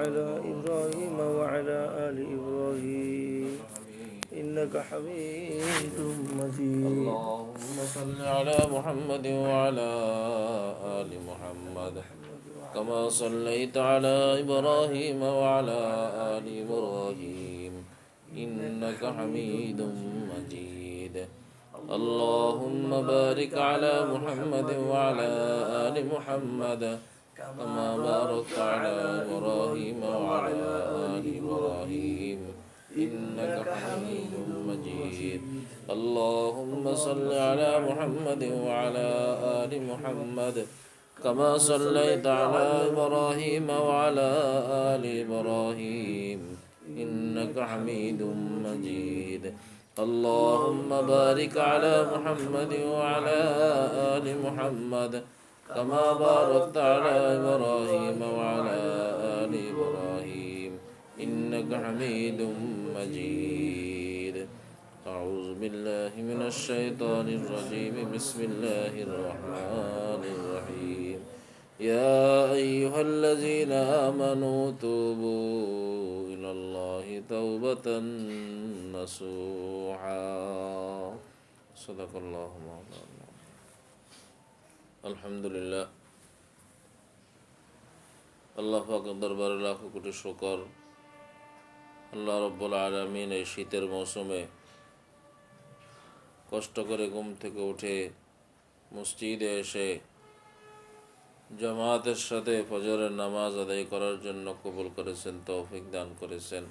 على إبراهيم وعلى آل إبراهيم إنك حميد مجيد. اللهم صل على محمد وعلى آل محمد كما صليت على إبراهيم وعلى آل إبراهيم إنك حميد مجيد. اللهم بارك على محمد وعلى آل محمد كما باركت على إبراهيم وعلى آل إبراهيم إنك حميد مجيد. اللهم صل على محمد وعلى آل محمد كما صليت على إبراهيم وعلى آل إبراهيم إنك حميد مجيد. اللهم بارك على محمد وعلى آل محمد كما باركت على إبراهيم وعلى آل إبراهيم إنك حميد مجيد. أعوذ بالله من الشيطان الرجيم. بسم الله الرحمن الرحيم. يا أيها الذين آمنوا توبوا إلى الله توبة نصوحا. صدق الله مولانا. আলহামদুলিল্লাহ, আল্লাহ পাকের দরবারে লাখো কোটি শুকর। আল্লাহ রব্বুল আলামিন এই শীতের মৌসুমে কষ্ট করে ঘুম থেকে উঠে মসজিদে এসে জামাতের সাথে ফজরের নামাজ আদায় করার জন্য কবুল করেছেন, তৌফিক দান করেছেন।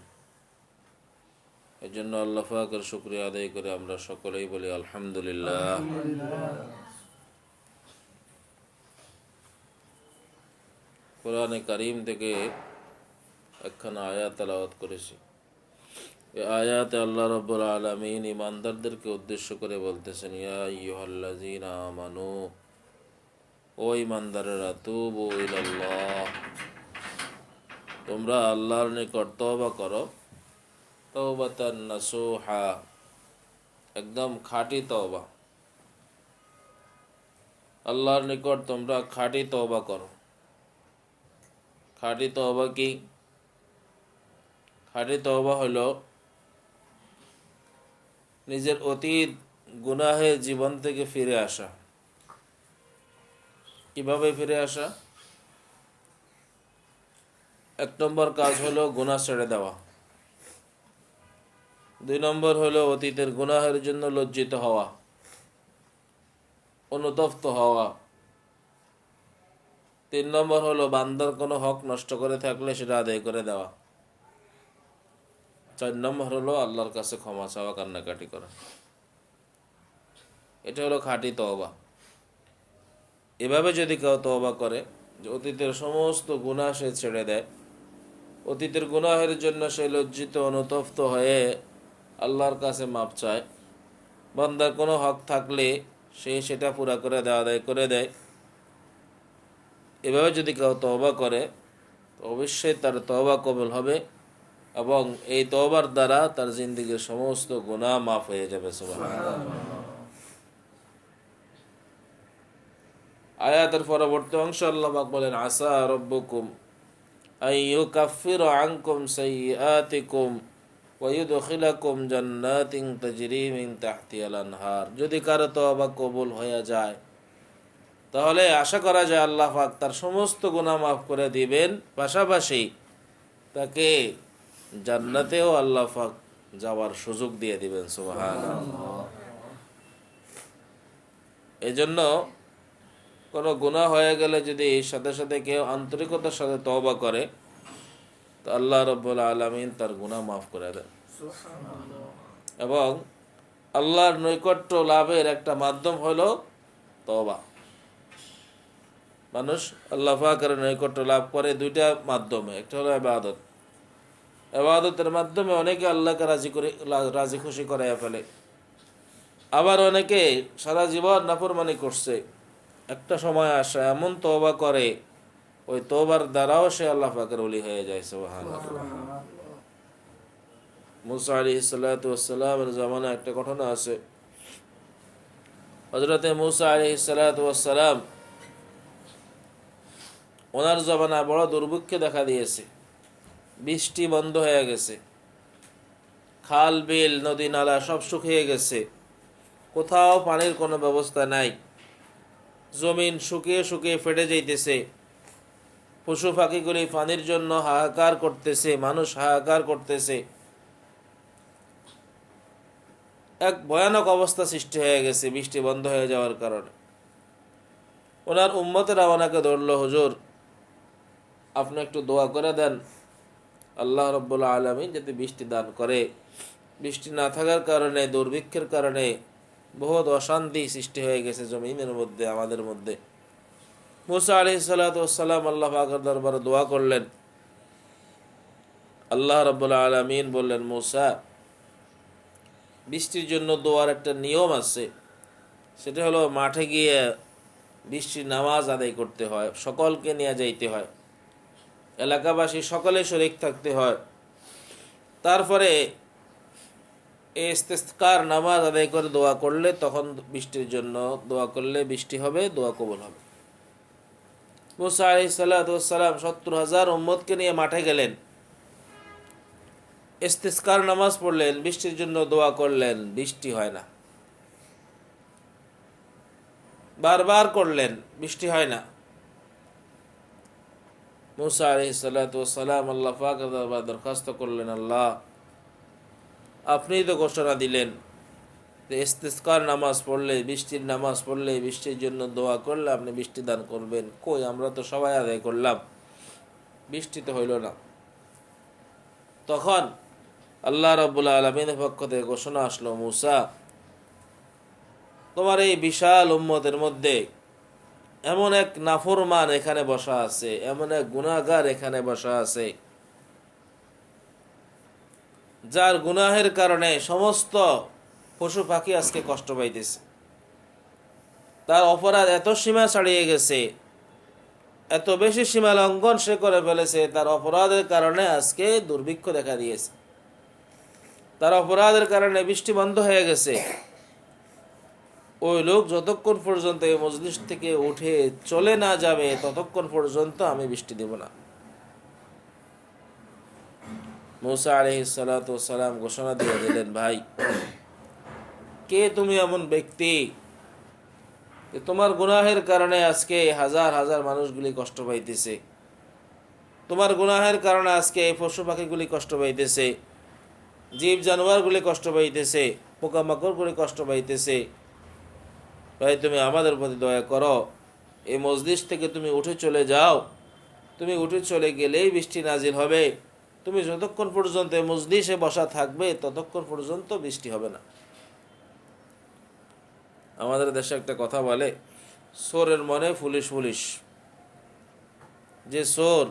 এই জন্য আল্লাহ পাকের শুকরিয়া আদায় করে আমরা সকলেই বলি আলহামদুলিল্লাহ। কোরআনে কারীম থেকে একখানা আয়াত তেলাওয়াত করেছি। এই আয়াতে আল্লাহ রাব্বুল আলামিন ঈমানদারদেরকে উদ্দেশ্য করে বলতেছেন, ইয়া আইয়ুহাল্লাযীনা আমানু, ও ঈমানদারেরা, তুবু ইলাল্লাহ, তোমরা আল্লাহর নিকট তওবা করো, তাওবাতান নাসুহা, একদম খাঁটি তওবা। আল্লাহর নিকট তোমরা খাঁটি তওবা করো। খাঁটি তওবা কি? খাঁটি তওবা হলো নিজের অতীত গুনাহের জীবন থেকে ফিরে আসা। কিভাবে ফিরে আসা? এক নম্বর কাজ হলো গুনাহ ছেড়ে দেওয়া। দুই নম্বর হলো অতীতের গুনাহের জন্য লজ্জিত হওয়া, অনুতপ্ত হওয়া। তিন নম্বর হলো বান্দার কোনো হক নষ্ট করে থাকলে সেটা আদায় করে দেওয়া। চার নম্বর হলো আল্লাহর কাছে ক্ষমা চাওয়া, কান্নাকাটি করা। এটা হলো খাঁটি তওবা। এভাবে যদি কেউ তওবা করে, যে অতীতের সমস্ত গুনাহ সে ছেড়ে দেয়, অতীতের গুনাহের জন্য সে লজ্জিত অনুতপ্ত হয়ে আল্লাহর কাছে মাপ চায়, বান্দার কোনো হক থাকলে সে সেটা পুরা করে দেওয়া, আদায় করে দেয়, এভাবে যদি কেউ তওবা করে তো অবশ্যই তার তওবা কবুল হবে এবং এই তওবার দ্বারা তার জিন্দেগীর সমস্ত গুনাহ মাফ হয়ে যাবে। সুবহানাল্লাহ। আয়াতের পরবর্তী অংশ আল্লাহ পাক বলেন, আসা রাব্বুকুম আইয়ুকাফিরা আনকুম সাইয়্যাতিকুম ওয়া ইউদখিলাকুম জান্নাতিন তাজরি মিন তাহতিহাল আনহার। যদি কারো তওবা কবুল হয়ে যায় তাহলে আশা করা যায় আল্লাহ পাক তার সমস্ত গুনাহ মাফ করে দিবেন, পাশাপাশি তাকে জান্নাতেও আল্লাহ পাক যাওয়ার সুযোগ দিয়ে দিবেন। সুবহানাল্লাহ। এজন্য কোনো গুনাহ হয়ে গেলে যদি সাথে সাথে কেউ আন্তরিকতার সাথে তওবা করে তো আল্লাহ রাব্বুল আলামিন তার গুনাহ মাফ করে দেন। এবং আল্লাহর নৈকট্য লাভের একটা মাধ্যম হলো তওবা। মানুষ আল্লাহ পাকের নৈকট্য লাভ করে দুইটা মাধ্যমে। একটা হলো ইবাদত। ইবাদতের মাধ্যমে অনেকে আল্লাহকে রাজি খুশি করে ফেলে, আবার অনেকে সারা জীবন নাফরমানি করছে, একটা সময় আসে এমন তওবা করে ওই তওবার দ্বারাও সে আল্লাহ পাকের ওলি হয়ে যায়। সুবহানাল্লাহ। মুসা আলাইহিস সালাতু ওয়াস সালামের জামানায় একটা ঘটনা আছে। হযরতে মুসা আলাইহিস সালাতু ওয়াস সালাম ওনার জমানায় বড় দুর্ভিক্ষ দেখা দিয়েছে। বৃষ্টি বন্ধ হয়ে গেছে, খাল বিল নদী নালা সব শুকিয়ে গেছে, কোথাও পানির কোনো ব্যবস্থা নাই, জমিন শুকিয়ে শুকিয়ে ফেটে যাইতেছে, পশু পাখিগুলি পানির জন্য হাহাকার করতেছে, মানুষ হাহাকার করতেছে। এক ভয়ানক অবস্থা সৃষ্টি হয়ে গেছে বৃষ্টি বন্ধ হয়ে যাওয়ার কারণে। ওনার উম্মতেরা ওনাকে ধরল, হুজুর আপনি একটু দোয়া করে দেন আল্লাহ রাব্বুল আলামিন যাতে বৃষ্টি দান করে। বৃষ্টি না থাকার কারণে, দুর্ভিক্ষের কারণে বহুত অশান্তি সৃষ্টি হয়ে গেছে জমিনের মধ্যে, আমাদের মধ্যে। মুসা আলাইহিস সালাতু ওয়াস সালাম আল্লাহ পাকের দরবারে দোয়া করলেন। আল্লাহ রাব্বুল আলামিন বললেন, মুসা বৃষ্টির জন্য দোয়ার একটা নিয়ম আছে, সেটা হলো মাঠে গিয়ে বৃষ্টির নামাজ আদায় করতে হয়, সকলকে নিয়ে যাইতে হয়, এলাকাবাসী সকলে শরীক থাকতে হয়। তারপরে ইস্তিসকার নামাজ আদায় করে দোয়া করলে, তখন বৃষ্টির জন্য দোয়া করলে বৃষ্টি হবে, দোয়া কবুল হবে। মুসা আলাইহিস সালাতু ওয়াস সালাম ৭০,০০০ উম্মতকে নিয়ে মাঠে গেলেন, ইস্তিসকার নামাজ পড়লেন, বৃষ্টির জন্য দোয়া করলেন, বৃষ্টি হয় না। বারবার করলেন, বৃষ্টি হয় না। মুসা আলাইহিস সালাতু ওয়াস সালাম আল্লাহ পাকের দরবারে দরখাস্ত করলেন, আল্লাহ আপনিই তো ঘোষণা দিলেন যে ইস্তিসকার নামাজ পড়লে, বৃষ্টির নামাজ পড়লে, বৃষ্টির জন্য দোয়া করলে আপনি বৃষ্টি দান করবেন। কই, আমরা তো সবাই আদায় করলাম, বৃষ্টি তো হইল না। তখন আল্লাহ রাব্বুল আলামিনের পক্ষ থেকে ঘোষণা আসলো, মুসা তোমার এই বিশাল উম্মতের মধ্যে এমন এক নাফরমান এখানে বসা আছে, এমন এক গুনাহগার এখানে বসা আছে, যার গুনাহের কারণে সমস্ত পশু পাখি আজকে কষ্ট পাইতেছে। তার অপরাধ এত সীমা ছাড়িয়ে গেছে, এত বেশি সীমা লঙ্ঘন সে করে ফেলেছে, তার অপরাধের কারণে আজকে দুর্ভিক্ষ দেখা দিয়েছে, তার অপরাধের কারণে বৃষ্টি বন্ধ হয়ে গেছে। ওই লোক যতক্ষণ পর্যন্ত এই মজলিস থেকে উঠে চলে না যাবে, ততক্ষণ পর্যন্ত আমি বৃষ্টি দেব না। মুসা আলাইহিস সালাতু ওয়াস সালাম ঘোষণা দিয়ে দিলেন, ভাই কে তুমি এমন ব্যক্তি যে তোমার গুনাহের কারণে আজকে হাজার হাজার মানুষগুলি কষ্ট পাইতেছে, তোমার গুনাহের কারণে আজকে এই পশু পাখিগুলি কষ্ট পাইতেছে, জীব জানোয়ারগুলি কষ্ট পাইতেছে, পোকামাকড়গুলি কষ্ট পাইতেছে। ভাই তুমি আমাদের প্রতি দয়া করো, এই মজলিস থেকে তুমি উঠে চলে যাও, তুমি উঠে চলে গেলেই বৃষ্টি নাজিল হবে। তুমি যতক্ষণ পর্যন্ত এই মজলিসে বসা থাকবে, ততক্ষণ পর্যন্ত বৃষ্টি হবে না। আমাদের দেশে একটা কথা বলে, চোরের মনে পুলিশ পুলিশ। যে চোর,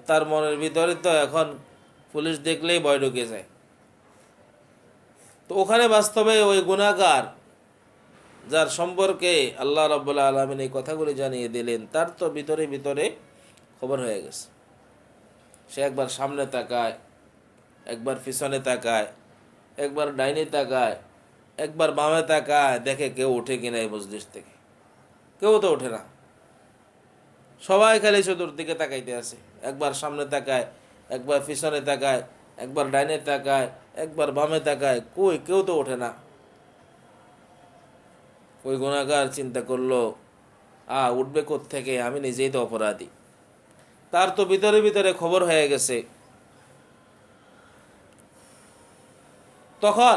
তার মনের ভিতরে তো এখন পুলিশ দেখলেই ভয় ঢুকে যায়। তো ওখানে বাস্তবে ওই গুনাহগার, যার সম্পর্কে আল্লাহ রাব্বুল আলামিন এই কথাগুলি জানিয়ে দিলেন, তার তো ভিতরে ভিতরে খবর হয়ে গেছে। সে একবার সামনে তাকায়, একবার পিছনে তাকায়, একবার ডাইনে তাকায়, একবার বামে তাকায়, দেখে কেউ উঠে কিনা এই মজলিস থেকে। কেউ তো ওঠে না, সবাই খালি চতুর্দিকে তাকাইতে আছে। একবার সামনে তাকায়, একবার পিছনে তাকায়, একবার ডাইনে তাকায়, একবার বামে তাকায়, কই কেউ তো ওঠে না। ওই গুনাহগার চিন্তা করলো, উঠবে কোত্থেকে, আমি নিজেই তো অপরাধী। তার তো ভিতরে ভিতরে খবর হয়ে গেছে। তখন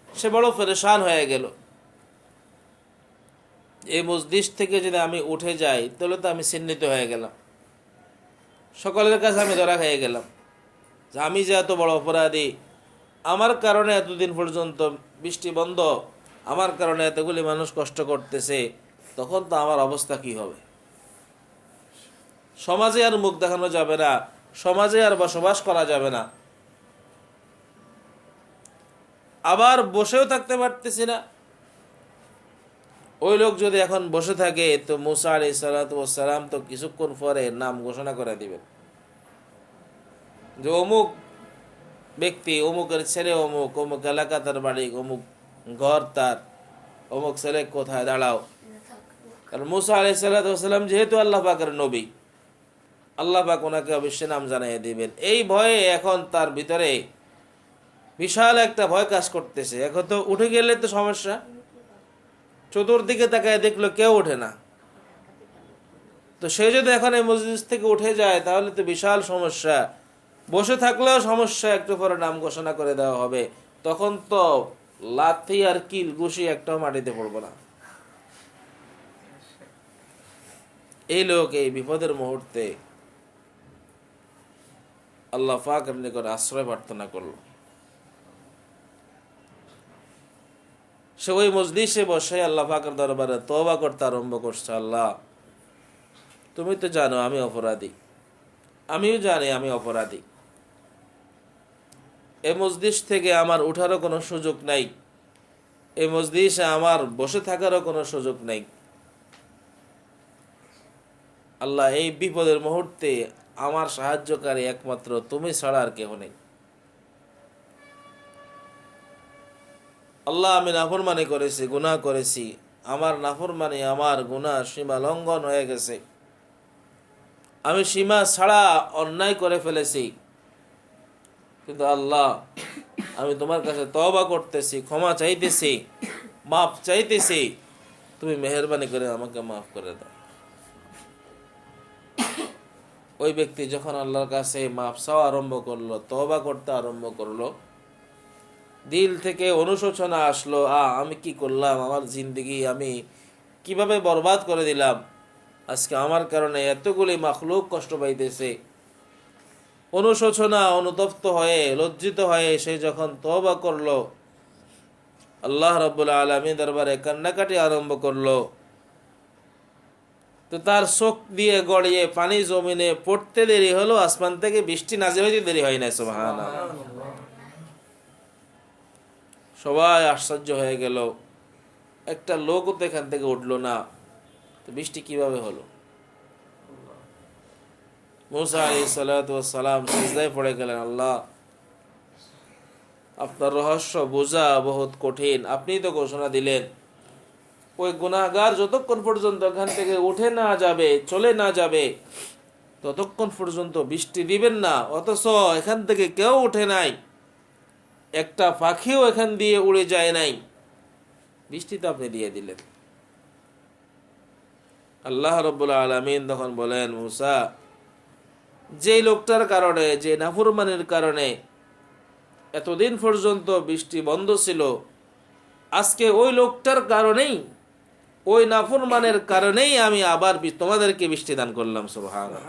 সে বড় পেরেশান হয়ে গেল, এই মজলিস থেকে যদি আমি উঠে যাই, তাহলে তো আমি চিহ্নিত হয়ে গেলাম, সকলের কাছে আমি ধরা খেয়ে গেলাম যে আমি যে এত বড় অপরাধী, আমার কারণে এতদিন পর্যন্ত বৃষ্টি বন্ধ, আমার কারণে এতগুলি মানুষ কষ্ট করতেছে, তখন তো আমার অবস্থা কি হবে? সমাজে আর মুখ দেখানো যাবে না, সমাজে আর বসবাস করা যাবে না, আবার বসেও থাকতে পারতেছি না। ওই লোক যদি এখন বসে থাকে, তো মুসা আলাইহিস সালাতু ওয়াস সালাম তো কিছুক্ষণ পরে নাম ঘোষণা করে দিবেন যে অমুক ব্যক্তি, অমুকের ছেলে অমুক, অমুক এলাকা তার বাড়ি, অমুক ঘর তার, অমুক ছেলে কোথায় দাঁড়াও। কারণ মুসা আলাইহিস সালাতু ওয়াস সালাম যেহেতু আল্লাহ পাকের নবী, আল্লাহ পাক ওনাকে অবশ্যই নাম জানিয়ে দিবেন। এই ভয়ে এখন তার ভিতরে বিশাল একটা ভয় কাজ করতেছে। এখন তো উঠে গেলে তো সমস্যা, চতুর্দিকে তাকায় দেখলো কেউ ওঠে না, তো সে যদি এখন এই মসজিদ থেকে উঠে যায় তাহলে তো বিশাল সমস্যা। বসে থাকলেও সমস্যা, একটু পরে নাম ঘোষণা করে দেওয়া হবে, তখন তো লাথি আর কিল ঘুষি একটাও মাটিতে পড়বো না। এই লোক এই বিপদের মুহূর্তে আল্লাহ পাকের নিকট আশ্রয় প্রার্থনা করলো। সে ওই মজলিসে বসে আল্লাহ পাকের দরবারে তওবা করতে আরম্ভ করছে। আল্লাহ, তুমি তো জানো আমি অপরাধী, আমিও জানি আমি অপরাধী। এই মজলিস থেকে আমার উঠারও কোনো সুযোগ নাই, এই মজলিসে আমার বসে থাকারও কোনো সুযোগ নাই। আল্লাহ, এই বিপদের মুহূর্তে আমার সাহায্যকারী একমাত্র তুমি ছাড়া আর কেহ নেই। আল্লাহ, আমি নাফরমানি করেছি, গুনাহ করেছি, আমার নাফরমানি আমার গুনাহ সীমা লঙ্ঘন হয়ে গেছে, আমি সীমা ছাড়া অন্যায় করে ফেলেছি। কিন্তু আল্লাহ, আমি তোমার কাছে তওবা করতেছি, ক্ষমা চাইতেছি, মাফ চাইতেছি, তুমি মেহেরবানি করে আমাকে মাফ করে দাও। ওই ব্যক্তি যখন আল্লাহর কাছে মাফ চাওয়া আরম্ভ করলো, তওবা করতে আরম্ভ করলো, দিল থেকে অনুশোচনা আসলো, আমি কি করলাম, আমার জিন্দগি আমি কিভাবে বরবাদ করে দিলাম, আজকে আমার কারণে এতগুলি মাখলুক কষ্ট পাইতেছে। অনুশোচনা, অনুতপ্ত হয়ে, লজ্জিত হয়ে সে যখন তওবা করলো, আল্লাহ রাব্বুল আলামিন দরবারে কান্নাকাটি আরম্ভ করলো, তো তার চোখ দিয়ে গড়িয়ে পানি জমিনে পড়তে দেরি হলো, আসমান থেকে বৃষ্টি নাজিল হইতে দেরি হয় না। সুবহানাল্লাহ। সবাই আশ্চর্য হয়ে গেল, একটা লোকও তো এখান থেকে উঠলো না, তো বৃষ্টি কিভাবে হলো? মুসা আলাইহিস সালাতু ওয়াস সালাম সিজদায় পড়ে গেলেন, আল্লাহ, আপনার রহস্য বোঝা বহুত কঠিন, আপনিই তো ঘোষণা দিলেন ওই গুনাহগার যতক্ষণ পর্যন্ত এখান থেকে উঠে না যাবে, চলে না যাবে, ততক্ষণ পর্যন্ত বৃষ্টি দিবেন না। অথচ এখান থেকে কেউ উঠে নাই, একটা পাখিও এখান দিয়ে উড়ে যায় নাই, বৃষ্টি তো আপনি দিয়ে দিলেন। আল্লাহ রাব্বুল আলামিন তখন বলেন, মুসা, যে লোকটার কারণে, যে নাফরমানের কারণে এতদিন পর্যন্ত বৃষ্টি বন্ধ ছিল, আজকে ওই লোকটার কারণেই, ওই নাফরমানের কারণেই আমি আবার তোমাদেরকে বৃষ্টি দান করলাম। সুবহানাল্লাহ।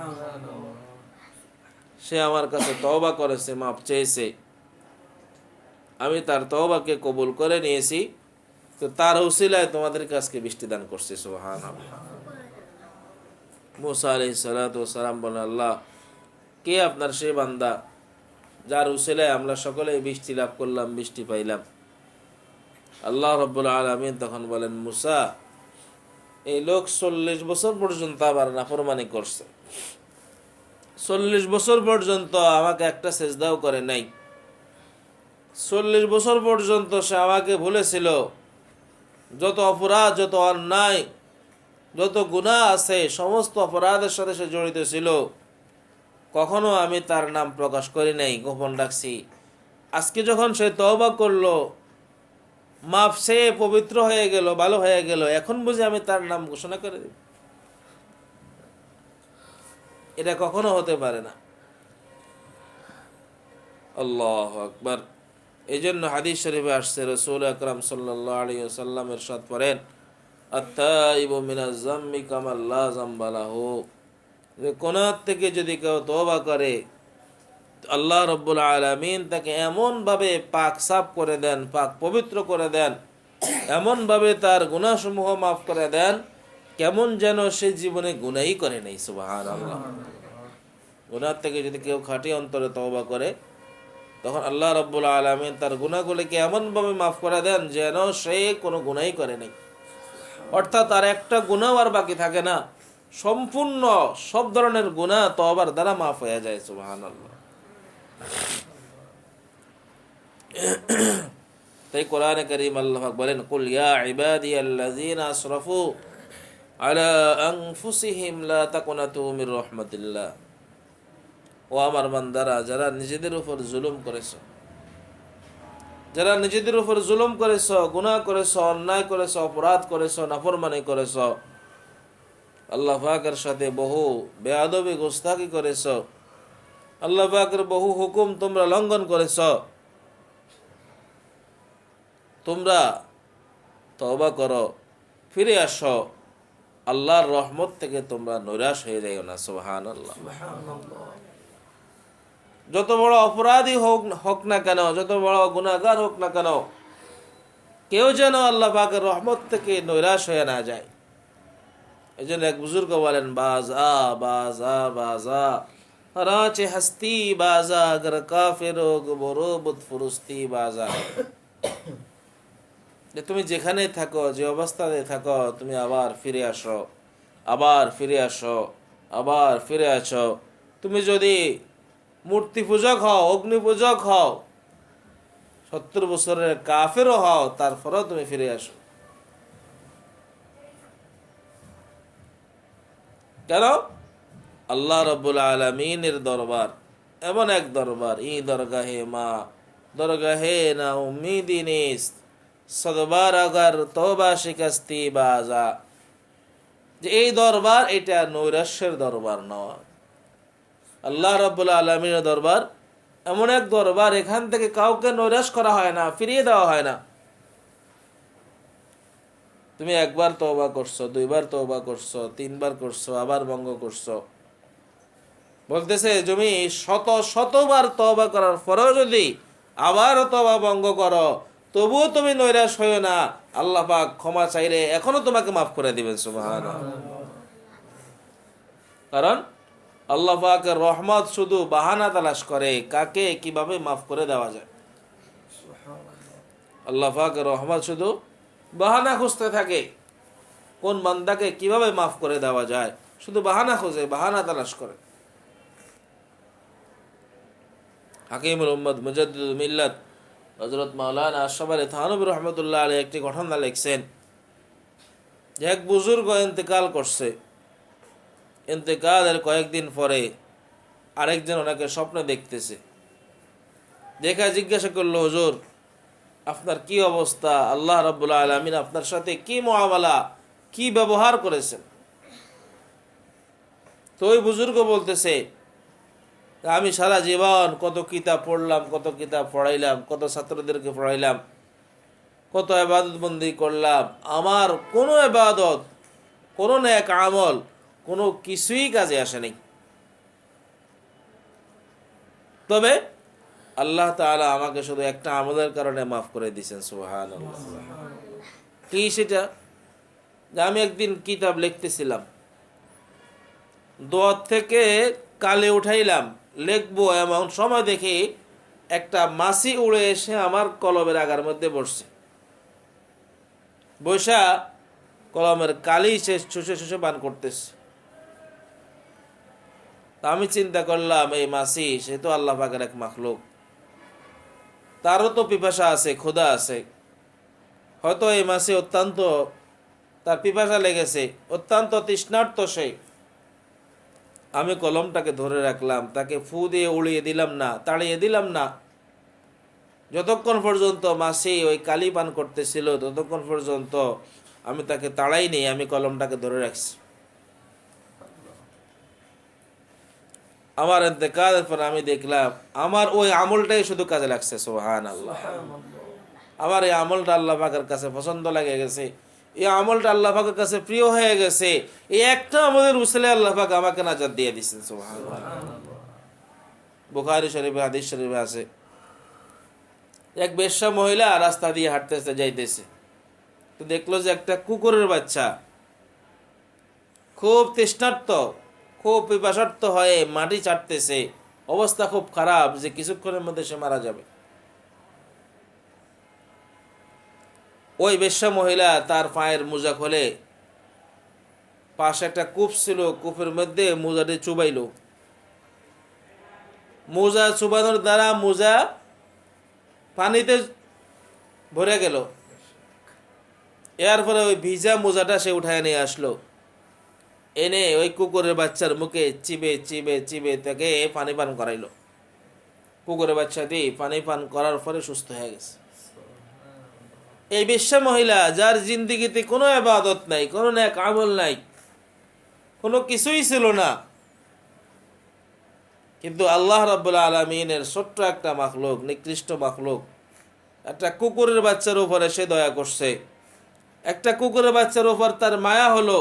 সে আমার কাছে তওবা করেছে, মাফ চেয়েছে, আমি তার তওবাকে কবুল করে নিয়েছি, তো তার উসিলায় তোমাদেরকে আজকে বৃষ্টি দান করছি। সুবহানাল্লাহ। মুসা আলাইহিস সালাতু ওয়াস সালাম বলেন, আল্লাহ, কে আপনার সেই বান্দা যার উসিলায় আমরা সকলে বৃষ্টি লাভ করলাম, বৃষ্টি পাইলাম? আল্লাহ রাব্বুল আলামিন তখন বলেন, মুসা, এই লোক 40 বছর পর্যন্ত আবার নাফরমানি করছে, 40 বছর পর্যন্ত আমাকে একটা সেজদাও করে নাই, 40 বছর পর্যন্ত সে আমাকে ভুলেছিল, যত অপরাধ, যত অন্যায়, যত গুনাহ আছে সমস্ত অপরাধের সাথে সে জড়িত ছিল, কখনো আমি তার নাম প্রকাশ করি নাই, গোপন রাখছি। আজকে যখন সে তওবা করলো, মাফ সে পবিত্র হয়ে গেল, ভালো হয়ে গেল, এখন বুঝি আমি তার নাম ঘোষণা করে দিই? এটা কখনো হতে পারে না। আল্লাহু আকবার। এই জন্য হাদিস শরীফে আসছে, রাসূল আকরাম সাল্লাল্লাহু আলাইহি ওয়াসাল্লাম ইরশাদ করেন, আত-তাইবু মিনাজ যামমি কামাল লা যামবা লাহু, যে গুনাহ থেকে যদি কেউ তওবা করে, আল্লাহ রাব্বুল আলামিন তাকে এমন ভাবে পাক সাফ করে দেন, পাক পবিত্র করে দেন, এমন ভাবে তার গুনাহসমূহ মাফ করে দেন, কেমন যেন সে জীবনে গুনাহই করে নাই। সুবহানাল্লাহ। গুনাহ থেকে যদি কেউ খাঁটি অন্তরে তওবা করে, তখন আল্লাহ রাব্বুল আলামিন তার গুনাহগুলোকে এমন ভাবে মাফ করে দেন যেন সে কোনো গুনাহই করে নাই। অর্থাৎ তার একটা গুনাহ আর বাকি থাকে না, সম্পূর্ণ সব ধরনের গুনাহ তওবার দ্বারা মাফ হয়ে যায়। সুবহানাল্লাহ। তাই কোরআনে কারীম আল্লাহ পাক বলেন, কুল ইয়া ইবাদিয়াল্লাযীনা আসরাফু আলা আনফুসিহিম লা তাকুনাতু মির রাহমাতিল্লাহ, ও আমার বান্দারা, যারা নিজেদের উপর জুলুম করেছ, যারা নিজেদের উপর জুলুম করেছ, গুনাহ করেছ, অন্যায় করেছ, অপরাধ করেছ, নাফরমানি করেছ, আল্লাহ পাকের সাথে বহু বেয়াদবি গোস্তাকি করেছ, আল্লাহ পাকের বহু হুকুম তোমরা লঙ্ঘন করেছ, তোমরা তওবা করো, ফিরে আসো, আল্লাহর রহমত থেকে তোমরা নৈরাশ হয়ে যাইও না। সুবহানাল্লাহ। যত বড় অপরাধী হোক না কেন, যত বড় গুনাহগার হোক না কেন, কেউ যেন আল্লাহ পাকের রহমত থেকে নৈরাশ হয়ে না যায়। এই জন্য এক বুজুর্গ বলেন, বাজা বাজা বাজা রাচে হস্তি বাজা, আগর কাফেরো বরবত ফুরুস্তি বাজা। যে তুমি যেখানে থাকো, যে অবস্থাতে থাকো, তুমি আবার ফিরে আসো, আবার ফিরে আসো, আবার ফিরে আসো। তুমি যদি মূর্তি পূজক হও, অগ্নি পূজক হও, 70 বছরের কাফেরও হও, তারপরেও তুমি ফিরে আসো। কেন? আল্লাহ রাব্বুল আলামিনের দরবার এমন এক দরবার, ই দরগাহে মা দরগাহে না উম্মিদি নিস্ত, সদবার আগার তওবা শিকাস্তি বাজা। যে এই দরবার, এটা নৈরাশ্যের দরবার নয়। আল্লাহ রাব্বুল আলামিনের দরবার এমন এক দরবার, এখান থেকে কাউকে নৈরাশ করা হয় না, ফিরিয়ে দেওয়া হয় না। তুমি একবার তওবা করছো, দুইবার তওবা করছো, তিনবার করছো, আবার ভঙ্গ করছো, বলতেছে তুমি শতবার তওবা করার পরেও যদি আবার তওবা ভঙ্গ করো, তবুও তুমি নৈরাশ হইও না, আল্লাহ পাক ক্ষমা চাইলে এখনো তোমাকে মাফ করে দিবেন। সুবহানাল্লাহ। কারণ আল্লাহ পাকের রহমত শুধু বাহানা তালাশ করে, কাকে কিভাবে মাফ করে দেওয়া যায়। আল্লাহ পাকের রহমত শুধু বাহানা খুঁজতে থাকে, কোন বান্দাকে কিভাবে মাফ করে দেওয়া যায়, শুধু বাহানা খোঁজে, বাহানা তালাশ করে। হাকিমুল উম্মত মুজাদ্দিদুল মিল্লাত হযরত মাওলানা আশরাফ থানভী রাহমাতুল্লাহ আলাইহি একটি ঘটনা লিখছেন যে এক বুজুর্গ ইন্তেকাল করছে। ইন্তেকালের কয়েকদিন পরে আরেকজন ওনাকে স্বপ্নে দেখতেছে। দেখা জিজ্ঞাসা করলো, হুজুর আপনার কি অবস্থা, আল্লাহ রাব্বুল আলামিন আপনার সাথে কি মুআমালা, কি ব্যবহার করেছেন? তো ওই বুজুর্গ বলতেছে, আমি সারা জীবন কত কিতাব পড়লাম, কত কিতাব পড়াইলাম, কত ছাত্রদেরকে পড়াইলাম, কত ইবাদত বন্দি করলাম, আমার কোনো ইবাদত, কোনো নেক আমল, কোনো কিছুই কাজে আসেনি। তবে আল্লাহ তাআলা আমাকে শুধু একটা আমলের কারণে মাফ করে দিয়েছেন। সুবহানাল্লাহ। কি সেটা? যে আমি একদিন কিতাব লিখতেছিলাম, দোয়াত থেকে কালে উঠাইলাম, লিখবো, এমন সময় দেখি একটা মাছি উড়ে এসে আমার কলমের আগার মধ্যে বসছে। বৈশা কলমের কালি শুষে শুষে পান করতেছে। আমি চিন্তা করলাম, এই মাছি, সে তো আল্লাহ পাকের এক মাখলুক, তারও তো পিপাসা আছে, ক্ষুধা আছে। হয়তো এই মাছি অত্যন্ত, তার পিপাসা লেগেছে, অত্যন্ত তৃষ্ণার্ত সে। আমি কলমটাকে ধরে রাখলাম, তাকে ফু দিয়ে উড়িয়ে দিলাম না, তাড়িয়ে দিলাম না। যতক্ষণ পর্যন্ত মাছি ওই কালি পান করতেছিল, ততক্ষণ পর্যন্ত আমি তাকে তাড়াইনি, আমি কলমটাকে ধরে রাখছি। আমার ইন্তেকালের পর আমি দেখলাম আমার ওই আমলটাই শুধু কাজে লাগছে। সুবহানাল্লাহ। আমার এই আমলটা আল্লাহ পাকের কাছে পছন্দ লাগে গেছে, এই আমলটা আল্লাহ পাকের কাছে প্রিয় হয়ে গেছে। এই একটা আমলের উসিলে আল্লাহ পাক আমাকে নাজাত দিয়ে দিয়েছেন। সুবহানাল্লাহ। বুখারী শরীফে হাদিস শরীফে আছে, এক বেশ্যা মহিলা রাস্তা দিয়ে হাঁটতেছে, যাইতেছে, তো দেখলো যে একটা কুকুরের বাচ্চা খুব তৃষ্ণার্ত, খুব পিপাসার্ত হয়ে মাটি চাটতেছে, অবস্থা খুব খারাপ, যে কিছুক্ষণের মধ্যে সে মারা যাবে। ওই বেশ্যা মহিলা তার পায়ের মোজা খোলে, পাশে একটা কূপ ছিল, কূপের মধ্যে মোজাটি চুবাইল। মোজা চুবানোর দ্বারা মোজা পানিতে ভরে গেল। এর পরে ওই ভিজা মোজাটা সে উঠায় নিয়ে আসলো, এনে ওই কুকুরের বাচ্চার মুখে চিবে চিবে চিবে তাকে পানি পান করাইলো। কুকুরের বাচ্চা দিয়ে পানি পান করার পরে সুস্থ হয়ে গেছে। এই বেশ্যা মহিলা, যার জিন্দিগিতে কোনো ইবাদত নাই, কোনো নেক আমল নাই, কোনো কিছুই ছিল না, কিন্তু আল্লাহ রাব্বুল আলামিনের ছোট্ট একটা মাখলুক, নিকৃষ্ট মাখলুক, একটা কুকুরের বাচ্চার উপরে সে দয়া করছে। একটা কুকুরের বাচ্চার উপর তার মায়া হলো,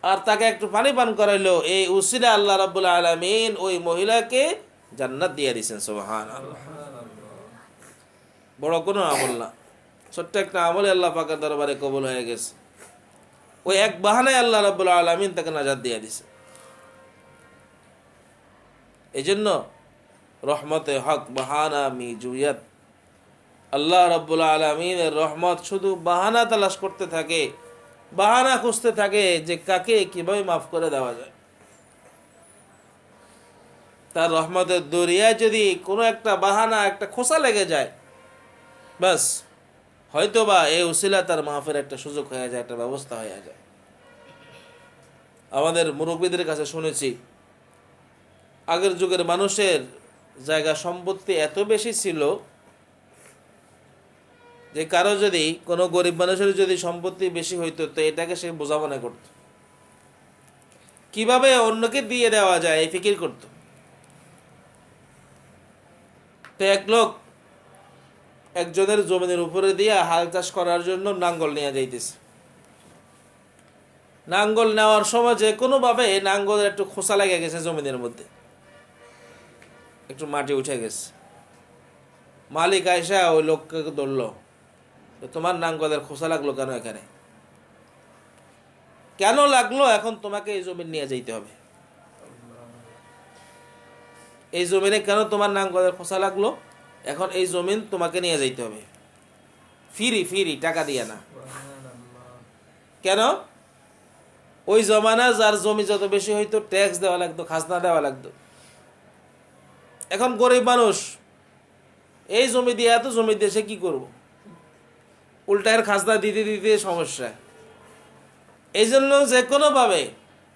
আর তাকে একটু পানি পান করাইলো। এই উসিলা আল্লাহ রাব্বুল আলামিন ওই মহিলাকে জান্নাত দিয়ে দিয়েছেন। সুবহানাল্লাহ। বড় কোনো আমল না, ছোট্ট একটা আমলে আল্লাহ পাকের দরবারে কবুল হয়ে গেছে। ওই এক বাহানায় আল্লাহ রাব্বুল আলামিন তাকে নাজাত দিয়ে দিয়েছে। এই জন্য রহমতে হক বাহানা মিজুয়াত, আল্লাহ রাব্বুল আলামিনের রহমত শুধু বাহানা তালাশ করতে থাকে, বাহানা খুঁজতে থাকে যে কাকে কিভাবে মাফ করে দেওয়া যায়। তার রহমতের দরিয়ায় যদি কোনো একটা বাহানা, একটা খোসা লেগে যায়, বাস হয়তোবা এই উসিলা তার মাফের একটা সুযোগ হয়ে যায়, একটা ব্যবস্থা হয়ে যায়। আমাদের মুরব্বীদের কাছে শুনেছি, আগের যুগের মানুষের জায়গা সম্পত্তি এত বেশি ছিল যে কারো যদি কোনো গরিব মানুষের যদি সম্পত্তি বেশি হইতো তো এটাকে সে বোঝা মনে করত, কিভাবে অন্যকে দিয়ে দেওয়া যায় এই ফিকির করত। তো এক লোক একজনের জমিনের উপরে দিয়ে হাল চাষ করার জন্য নাঙ্গল নিয়ে যাইতেছে। নাঙ্গল নেওয়ার সময় যে কোনো ভাবে নাঙ্গলের একটু খোসা লেগে গেছে, জমিনের মধ্যে একটু মাটি উঠে গেছে। মালিক আয়সা ওই লোককে ধরলো, তোমার নাঙ্গলের খোসা লাগলো কেন, এখানে কেন লাগলো, এখন তোমাকে এই জমিন নিয়ে যাইতে হবে। এই জমিনে কেন তোমার নাঙ্গলের খোসা লাগলো, এখন এই জমিন তোমাকে নিয়ে যাইতে হবে, ফিরি ফিরি, টাকা দিয়ে না। কেন? ওই জমানা যার জমি যত বেশি হইতো ট্যাক্স দেওয়া লাগতো, খাজনা দেওয়া লাগতো। এখন গরিব মানুষ এই জমি দিয়ে, এত জমি দিয়ে সে কি করবো, উল্টায়ের খাজনা দিতে দিতে সমস্যা। এই জন্য যে কোনোভাবে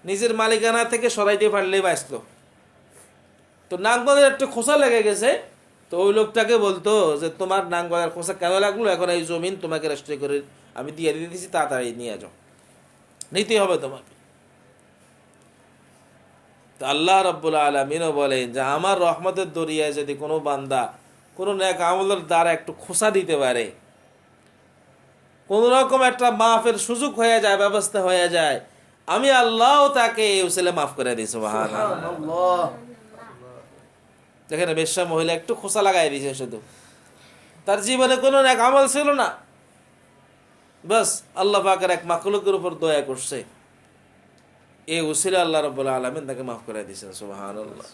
নিজের মালিকানা থেকে সরাইতে পারলেই বাঁচত। তো নাঙ্গলের একটু খোসা লেগে গেছে, তো ওই লোকটাকে বলতো যে তোমার নাঙ্গলের খোসা কেন লাগলো, এখন এই জমিন তোমাকে রেজিস্ট্রি করে আমি দিয়ে দিতেছি, তাড়াতাড়ি নিয়ে যাও, নিতে হবে তোমাকে। তো আল্লাহ রাব্বুল আলামিনও বলেন যে আমার রহমতের দরিয়ায় যদি কোনো বান্দা কোনো নেক আমলের দ্বারা একটু খোসা দিতে পারে, কোন রকম একটা মাফের সুযোগ হয়ে যায়, ব্যবস্থা হয়ে যায়, আমি আল্লাহ তাকে উসিলা মাফ করে দিই। সুবহানাল্লাহ। দেখেন বেশ্যা মহিলা একটু খোসা লাগাই দিয়েছে, শুধু তার জীবনে কোনো নেক আমল ছিল না, বাস আল্লাহ পাকের এক মাখলুকের উপর দয়া করছে, এই উসিলা আল্লাহ রাব্বুল আলামিন তাকে মাফ করে দিয়েছেন। সুবহানাল্লাহ।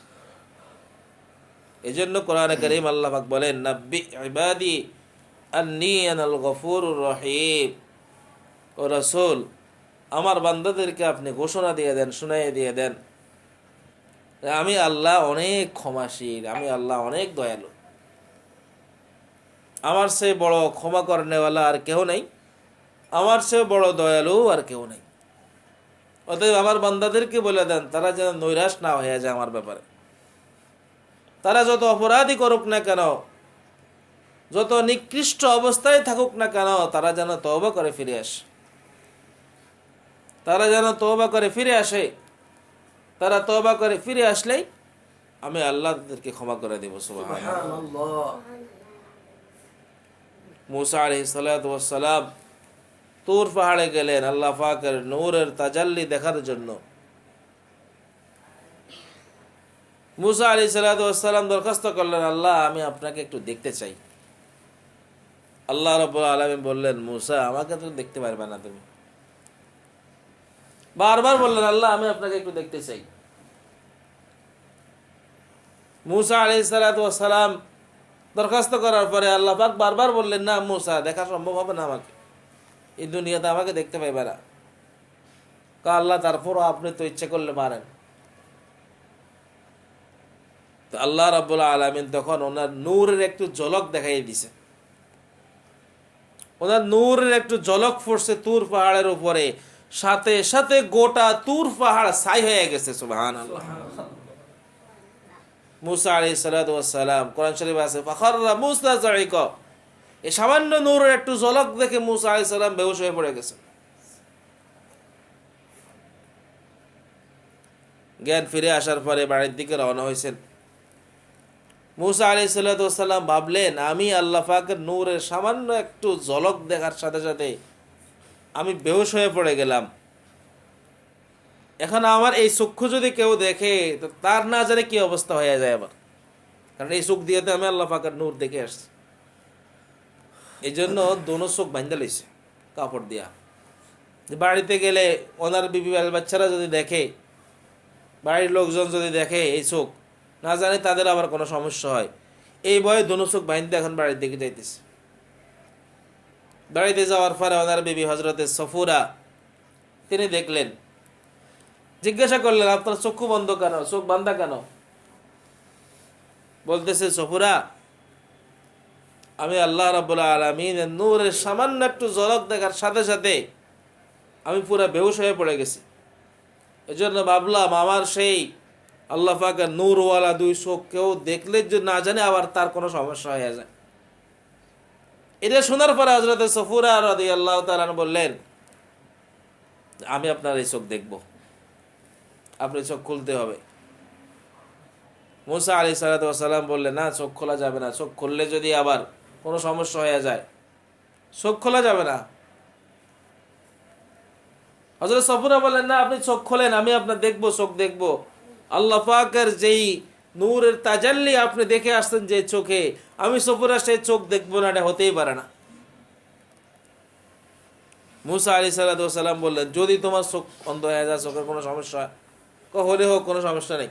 এই জন্য কোরআনে কারীম আল্লাহ পাক বলেন, নাব্বি ইবাদি আন্নী আনাল গফুরুর রহিম। ও রাসূল, আমার বান্দাদেরকে আপনি ঘোষণা দিয়ে দেন, শুনাইয়ে দিয়ে দেন, আমি আল্লাহ অনেক ক্ষমাশীল, আমি আল্লাহ অনেক দয়ালু, আমার সে বড় ক্ষমা করনেওয়ালা আর কেউ নেই, আমার সে বড় দয়ালু আর কেউ নেই। অতএব আমার বান্দাদেরকে বলে দেন তারা যেন নৈরাশ না হয়ে যায় আমার ব্যাপারে। তারা যত অপরাধী করুক না কেন, যত নিকৃষ্ট অবস্থায় থাকুক না কেন, তারা যেন তওবা করে ফিরে আসে, তারা যেন তওবা করে ফিরে আসে। তারা তওবা করে ফিরে আসলেই আমি আল্লাহ তাদেরকে ক্ষমা করে দেব। সুবহানাল্লাহ। মুসা আলাইহিস সালাতু ওয়াস সালাম তুর পাহাড়ে গেলেন আল্লাহ পাকের নূরের তাজাল্লি দেখার জন্য। মুসা আলাইহিস সালাতু ওয়াস সালাম দরখাস্ত করলেন, আল্লাহ আমি আপনাকে একটু দেখতে চাই। আল্লাহ রাব্বুল আলামিন বললেন, মুসা আমাকে তো দেখতে পারবে না তুমি। বারবার বললেন, আল্লাহ আমি আপনাকে একটু দেখতে চাই। মুসা আলাইহিস সালাতু ওয়াস সালাম দরখাস্ত করার পরে আল্লাহ পাক বারবার বললেন, না মুসা দেখা সম্ভব হবে না, আমাকে এই দুনিয়াতে আমাকে দেখতে পাইবে না। আল্লাহ তারপরও আপনি তো ইচ্ছে করলে পারেন। তো আল্লাহ রাব্বুল আলামিন তখন ওনার নূরের একটু ঝলক দেখাই দিছে। ওনার নূরের একটু ঝলক পড়ছে তুর পাহাড়ের উপরে, সাথে সাথে গোটা তুর পাহাড় ছাই হয়ে গেছে। সুবহানাল্লাহ। মুসা আলাইহিস সালাতু ওয়াস সালাম, কোরআন শরীফে আছে, ফাখাররা মুসা সাইকা, এই সামান্য নূরের একটু ঝলক দেখে মুসা আলাইহিস সালাম বেহুশ হয়ে পড়ে গেছে। জ্ঞান ফিরে আসার পরে বাড়ির দিকে রওনা হয়েছেন। মুসা আলাইহিস সালাতু ওয়াস সালাম ভাবলেন, আমি আল্লাহ পাকের নূরের সামান্য একটু ঝলক দেখার সাথে সাথে আমি বেহুশ হয়ে পড়ে গেলাম। এখন আমার এই চক্ষু যদি কেউ দেখে তো তার না জানে কি অবস্থা হয়ে যায় আবার, কারণ এই চোখ দিয়ে আমি আল্লাহ পাকের নূর দেখে আসছি। এই জন্য দোনো চোখ বাঁধা লইছে কাপড় দিয়া। বাড়িতে গেলে ওনার বিবি বাচ্চারা যদি দেখে, বাড়ির লোকজন যদি দেখে এই চোখ, না জানে তাদের আবার কোনো সমস্যা হয়, এই ভয়ে দোনো চোখ বাঁধতে এখন বাড়ির দিকে যাইতেছে। বাড়িতে যাওয়ার পরে ওনার বিবি হজরতে সফুরা তিনি দেখলেন, জিজ্ঞাসা করলেন, আপনার চক্ষু বন্ধ কেন, চোখ বান্ধা কেন? বলতেছে, সফুরা, আমি আল্লাহ রাব্বুল আলামিনের নূরের সামান্য একটু ঝলক দেখার সাথে সাথে আমি পুরা বেহুশ হয়ে পড়ে গেছি। এজন্য ভাবলাম আমার সেই আল্লাহ পাকের নূরওয়ালা দুই চোখ কেউ দেখলে যে না জানে আবার তার কোনো সমস্যা হয়ে যায়। এটা শোনার পরে হযরত সফুরা রাদিয়াল্লাহু তাআলা বললেন, আমি আপনার এই চোখ দেখব, আপনি চোখ খুলতে হবে। মুসা আলাইহিস সালাতু ওয়াস সালাম বললেন, না, চোখ খোলা যাবে না, চোখ খুললে যদি আবার কোনো সমস্যা হয়ে যায়, চোখ খোলা যাবে না। হযরত সফুরা বললেন, না, আপনি চোখ খোলেন, আমি আপনার দেখবো, চোখ দেখবো। আল্লাহ পাকের যেই নূরের তাজাল্লি আপনি দেখে আসছেন যে চোখে, আমি সফুরা সেই চোখ দেখবো না, এটা হতেই পারে না। মুসা আলাইহিস সালাতু ওয়াস সালাম বললেন, যদি তোমার চোখ অন্ধ হয়ে যায়, চোখের কোনো সমস্যা হলে হোক, কোনো সমস্যা নেই।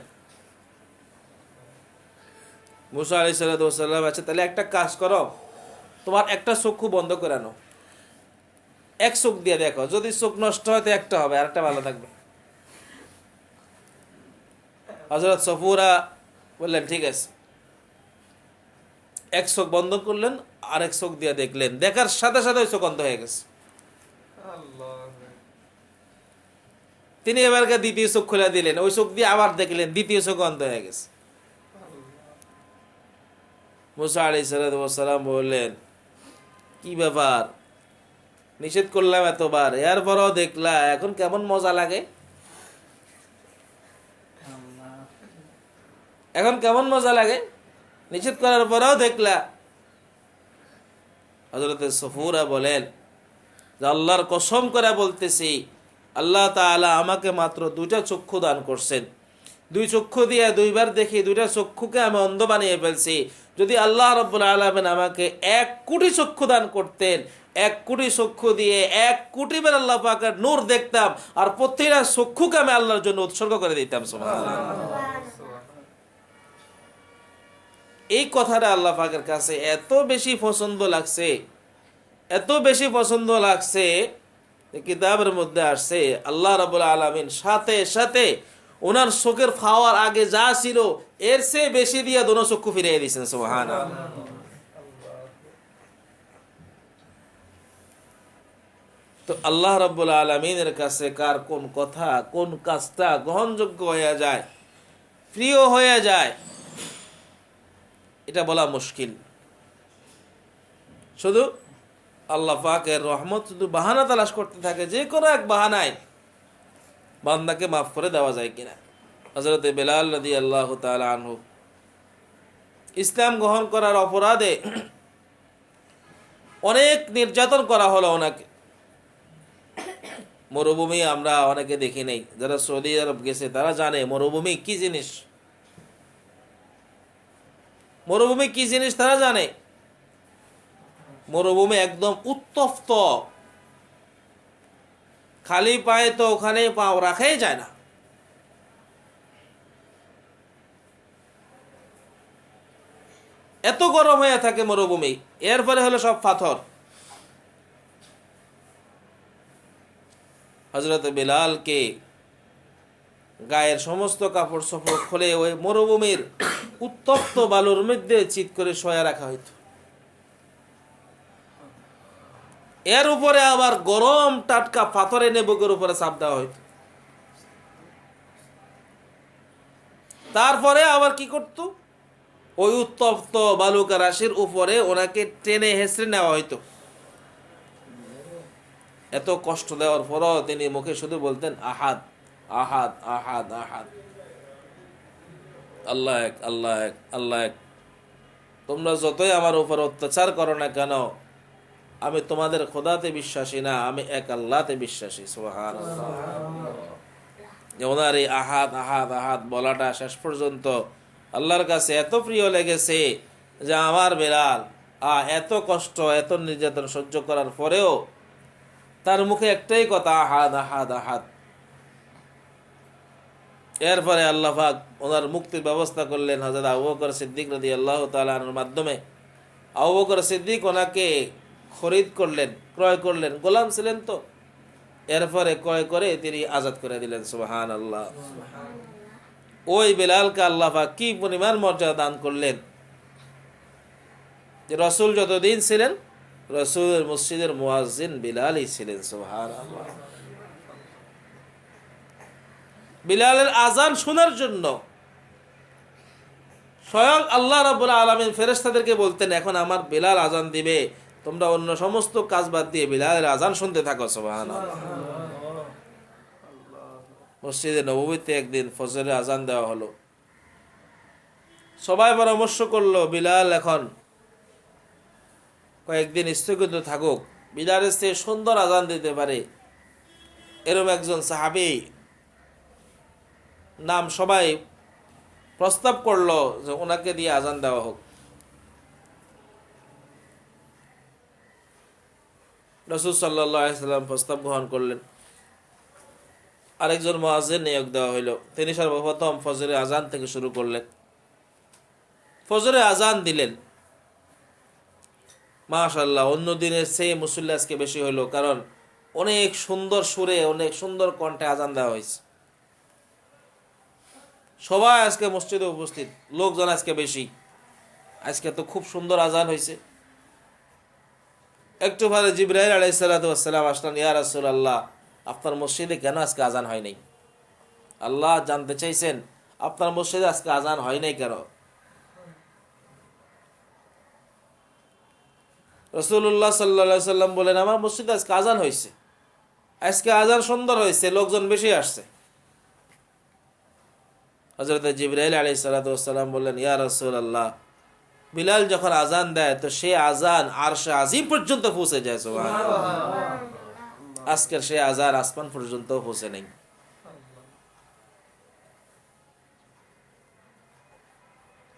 মুসা আলাইহিস সালাতু ওয়াস সালাম, আচ্ছা তাহলে একটা কাজ করো, তোমার একটা চক্ষু বন্ধ করে নাও, এক চোখ দিয়ে দেখো, যদি চোখ নষ্ট হয় তো একটা হবে, আর একটা ভালো থাকবে। হযরত সফুরা বললেন, ঠিক আছে। এক চোখ বন্ধ করলেন, আর এক চোখ দিয়ে দেখলেন, দেখার সাথে সাথে ওই চোখ অন্ধ হয়ে গেছে। তিনি এবারকে দ্বিতীয় চোখ খুলে দিলেন, ওই চোখ দিয়ে আবার দেখলেন, দ্বিতীয় চোখ অন্ধ হয়ে গেছে। মুসা আলাইহিস সালাম বললেন, কি ব্যাপার, নিষেধ করলাম এতবার, এরপরও দেখলা, এখন কেমন মজা লাগে, এখন কেমন মজা লাগে, নিষেধ করার পরেও দেখলা। হযরত সফুরা বলেন, আল্লাহর কসম করে বলতেছি, আল্লাহ তাআলা আমাকে মাত্র দুইটা চক্ষু দান করছেন, দুই চক্ষু দিয়ে দুইবার দেখি, দুইটা চক্ষুকে আমি অন্ধ বানিয়ে ফেলছি। যদি আল্লাহ রাব্বুল আলামিন আমাকে 1 কোটি চক্ষু দান করতেন, 1 কোটি চক্ষু দিয়ে 1 কোটি বার আল্লাহ পাকের নূর দেখতাম, আর প্রত্যেকটা চক্ষুকে আমি আল্লাহর জন্য উৎসর্গ করে দিতাম। সুবহানাল্লাহ। এই কথাটা আল্লাহ পাকের কাছে এত বেশি পছন্দ লাগছে, এত বেশি পছন্দ লাগছে, কিতাবের মধ্যে আসছে আল্লাহ রাব্বুল আলামিন সাথে সাথে ওনার চোখের পাওয়ার আগে যা ছিল এর চেয়ে বেশি দিয়ে দোনো চক্ষু ফিরিয়ে দিয়েছেন। সুবহানাল্লাহ। তো আল্লাহ রাব্বুল আলামিনের কাছে কার কোন কথা, কোন কাজটা গ্রহণযোগ্য হয়ে যায়, প্রিয় হয়ে যায়, এটা বলা মুশকিল। শুধু আল্লাহ পাকের রহমত শুধু বাহানা তালাশ করতে থাকে, যে কোনো এক বাহানায় বান্দাকে মাফ করে দেওয়া যায় কিনা। হযরত বেলাল রাদিয়াল্লাহু তাআলা আনহু ইসলাম গ্রহণ করার অপরাধে অনেক নির্যাতন করা হলো ওনাকে। মরুভূমি আমরা অনেকে দেখি নাই, যারা সৌদি আরব গেছে তারা জানে মরুভূমি কি জিনিস, মরুভূমি কি জিনিস তারা জানে। মরুভূমি একদম উত্তপ্ত, খালি পায়ে তো ওখানে পাও রাখাই যায় না। এত গরম হয়ে থাকে মরুভূমি, এরপরে হলো সব পাথর। হযরত বেলালকে গায়ের সমস্ত কাপড় চোপড় খুলে ওই মরুভূমির উত্তপ্ত বালুর মধ্যে চিৎ করে শোয়া রাখা হইত। এর উপরে আবার গরম টাটকা পাথর এনে বুকের উপরে চাপ দেওয়া হইত। তারপরে আবার কি করত, ওই উত্তপ্ত বালুকা রাশির উপরে ওনাকে টেনে হেসড়ে নেওয়া হইতো। এত কষ্ট দেওয়ার পরও তিনি মুখে শুধু বলতেন আহাদ আহাদ আহাদ আহাদ, আল্লাহ এক আল্লাহ এক আল্লাহ এক। তোমরা যতই আমার উপর অত্যাচার করো না কেন, আমি তোমাদের খোদাতে বিশ্বাসী না, আমি এক আল্লাহতে বিশ্বাসী। সুবহানাল্লাহ। ওনার এই আহাদ আহাদ আহাদ বলাটা শেষ পর্যন্ত আল্লাহর কাছে এত প্রিয় লেগেছে যে আমার বেলাল এত কষ্ট এত নির্যাতন সহ্য করার পরেও তার মুখে একটাই কথা, আহাদ আহাদ আহাদ। এরপরে আল্লাহ পাক ওনার মুক্তির ব্যবস্থা করলেন হযরত আবু বকর সিদ্দিক রাদিয়াল্লাহু তাআলা আনহুর মাধ্যমে। আবু বকর সিদ্দিক ওনাকে খরিদ করলেন, ক্রয় করলেন, গোলাম ছিলেন তো, এরপরে ক্রয় করে তিনি আজাদ করে দিলেন। সুবহানাল্লাহ। ওই বেলালকে আল্লাহ পাক কি পরিমাণ মর্যাদা দান করলেন যে রাসূল যতদিন ছিলেন রাসূলের মসজিদের মুয়াজ্জিন বিলালই ছিলেন। সুবহানাল্লাহ। বিলালের আজান শোনার জন্য স্বয়ং আল্লাহ রাব্বুল আলামিন ফেরেশতাদেরকে বলতেন, এখন আমার বিলাল আজান দিবে, তোমরা অন্য সমস্ত কাজ বাদ দিয়ে বিলালের আজান শুনতে থাকো। সুবহানাল্লাহ। মসজিদে নববীতে একদিন ফজরের আজান দেওয়া হলো। সবাই পরামর্শ করলো বিলাল এখন কয়েকদিন স্থগিত থাকুক, বিলালের চেয়ে সুন্দর আজান দিতে পারে এরকম একজন সাহাবী নাম সবাই প্রস্তাব করলো যে ওনাকে দিয়ে আজান দেওয়া হোক। রাসূল সাল্লাল্লাহু আলাইহি সাল্লাম প্রস্তাব গ্রহণ করলেন। আরেকজন মুয়াজ্জিন নিয়োগ দেওয়া হইল। তিনি সর্বপ্রথম ফজরের আজান থেকে শুরু করলেন। ফজরে আজান দিলেন। মাশাআল্লাহ, অন্য দিনের চেয়ে মুসল্লি আজকে বেশি হইল, কারণ অনেক সুন্দর সুরে অনেক সুন্দর কণ্ঠে আজান দেওয়া হয়েছে। সবাই আজকে মসজিদে উপস্থিত, লোকজন আজকে বেশি। আজকে তো খুব সুন্দর আজান হয়েছে। একটু পরে জিবরাইল আলাইহিস সালাতু ওয়াস সালাম আসলেন, ইয়া রাসূলুল্লাহ, আপনার মসজিদে কেন আজকে আজান হয় নাই? আল্লাহ জানতে চাইছেন আপনার মসজিদে আজকে আজান হয় নাই কেন? রাসূলুল্লাহ সাল্লাল্লাহু আলাইহি সাল্লাম বলেন, আমার মসজিদে আজকে আজান হয়েছে, আজকে আজান সুন্দর হয়েছে, লোকজন বেশি আসছে। হযরত জিবরাইল আলাইহিস সালাতু ওয়াস সালাম বললেন, ইয়া রাসূলুল্লাহ, বিলাল যখন আজান দেয় তো সে আজান আরশে আজিম পর্যন্ত পৌঁছে যায়। সুবহানাল্লাহ। আজকের সে আজান আসমান পর্যন্ত পৌঁছে নেই।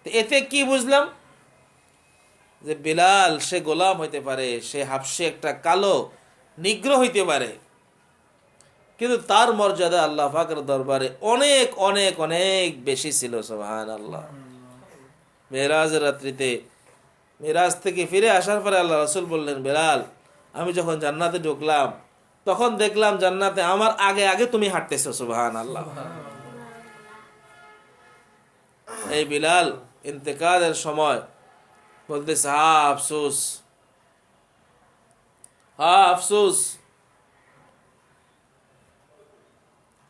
এতে কি বুঝলাম? যে বিলাল সে গোলাম হইতে পারে, সে হাবশী একটা কালো নিগ্র হইতে পারে, কিন্তু তার মর্যাদা আল্লাহ পাকের দরবারে অনেক অনেক অনেক বেশি ছিল। সুবহানাল্লাহ। মেরাজের রাত্রিতে, মেরাজ থেকে ফিরে আসার পরে আল্লাহ রাসূল বললেন, বেলাল, আমি যখন জান্নাতে ঢুকলাম তখন দেখলাম জান্নাতে আমার আগে আগে তুমি হাঁটতেছো। সুবহানাল্লাহ। এই বিলাল ইন্তেকালের সময় বলতেছে, হা আফসোস, হা আফসোস,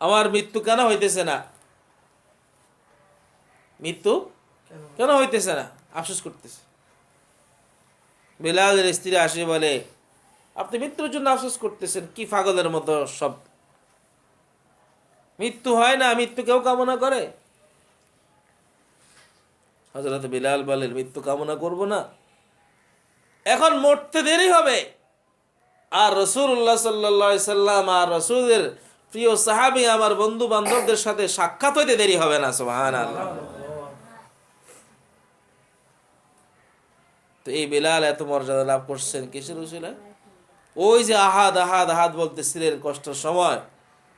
আমার মৃত্যু কেন হইতেছে না, মৃত্যু কেন হইতেছে না, আফসোস করতেছে। বিলালের স্ত্রী আসে বলে, আপনি মৃত্যুর জন্য আফসোস করতেছেন, কি পাগলের মতো সব, মৃত্যু হয় না, মৃত্যু কেউ কামনা করে? হযরত বিলাল বলেন, মৃত্যু কামনা করব না, এখন মরতে দেরি হবে, আর রাসূলুল্লাহ সাল্লাল্লাহু আলাইহি সাল্লাম আর রাসূলের প্রিয় সাহাবী আমার বন্ধু বান্ধবদের সাথে সাক্ষাৎ হইতে দেরি হবে না। সুবহানাল্লাহ। তো এই বিলাল এত মর্যাদা লাভ করছেন কিসের উসিলা? ওই যে আহাদ আহাদ আহাদ বলতেছিলেন কষ্টের সময়,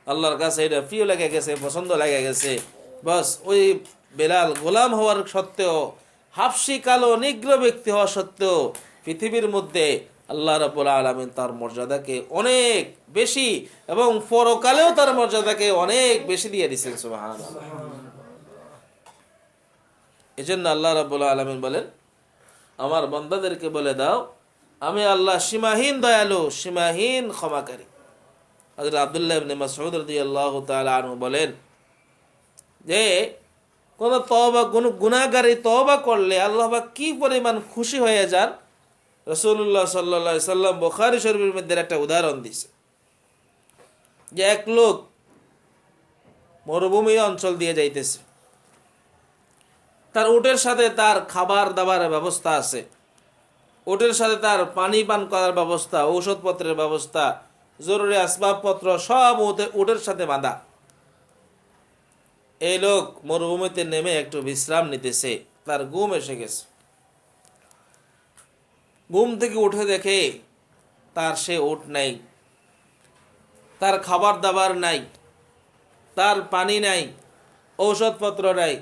আল্লাহর কাছে এটা প্রিয় লেগে গেছে, পছন্দ লেগে গেছে। বাস ওই বিলাল গোলাম হওয়ার সত্ত্বেও, হাবশী কালো নিগ্র ব্যক্তি হওয়া সত্ত্বেও পৃথিবীর মধ্যে আল্লাহ রাব্বুল আলামিন তার মর্যাদাকে অনেক বেশি এবং পরকালেও তার মর্যাদাকে অনেক বেশি দিয়ে দিয়েছেন। সুবহানাল্লাহ। এজন্য আল্লাহ রাব্বুল আলামিন বলেন, আমার বান্দাদেরকে বলে দাও আমি আল্লাহ সীমাহীন দয়ালু, সীমাহীন ক্ষমাকারী। হযরত আব্দুল্লাহ ইবনে মাসউদ রাদিয়াল্লাহু তাআলা আনহু বলেন যে কোন গুনাহগারী তওবা করলে আল্লাহ পাক কি পরিমাণ খুশি হয়ে যান। রাসূলুল্লাহ সাল্লাল্লাহু আলাইহি সাল্লাম বুখারী শরীফের মধ্যে একটা উদাহরণ দিয়েছে যে এক লোক মরুভূমি অঞ্চল দিয়ে যাইতেছে, তার উটের সাথে তার খাবার দাবার ব্যবস্থা আছে, উটের সাথে তার পানি পান করার ব্যবস্থা, ঔষধপত্রের ব্যবস্থা, জরুরি আসবাবপত্র সব উটের সাথে বাঁধা। এই লোক মরুভূমিতে নেমে একটু বিশ্রাম নিতেছে, তার ঘুম এসে গেছে। ঘুম থেকে উঠে দেখে তার সে উট নাই, তার খাবার দাবার নাই, তার পানি নাই, ঔষধপত্র নাই,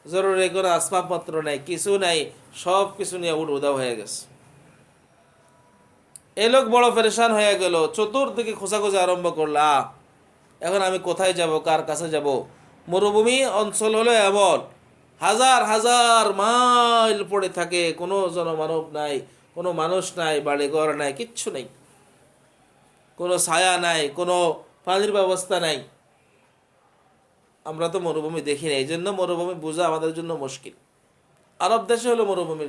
জরুরি কোনো আসবাবপত্র নাই, কিছু নাই, সব কিছু নিয়ে উট উধাও হয়ে গেছে। এই লোক বড় পেরেশান হয়ে গেল, চতুর্দিকে খোঁজাখুঁজি আরম্ভ করলা। এখন আমি কোথায় যাব, কার কাছে যাব? মরুভূমি অঞ্চল হলো এমন হাজার হাজার মাইল পড়ে থাকে, কোনো জনমানব নাই, কোনো মানুষ নাই, বাড়িঘর নাই, কিচ্ছু নেই, কোনো ছায়া নাই, কোনো পানির ব্যবস্থা নাই। আমরা তো মরুভূমি দেখি না, এই জন্য মরুভূমি বোঝা আমাদের জন্য মুশকিল। আরব দেশে হলো মরুভূমি।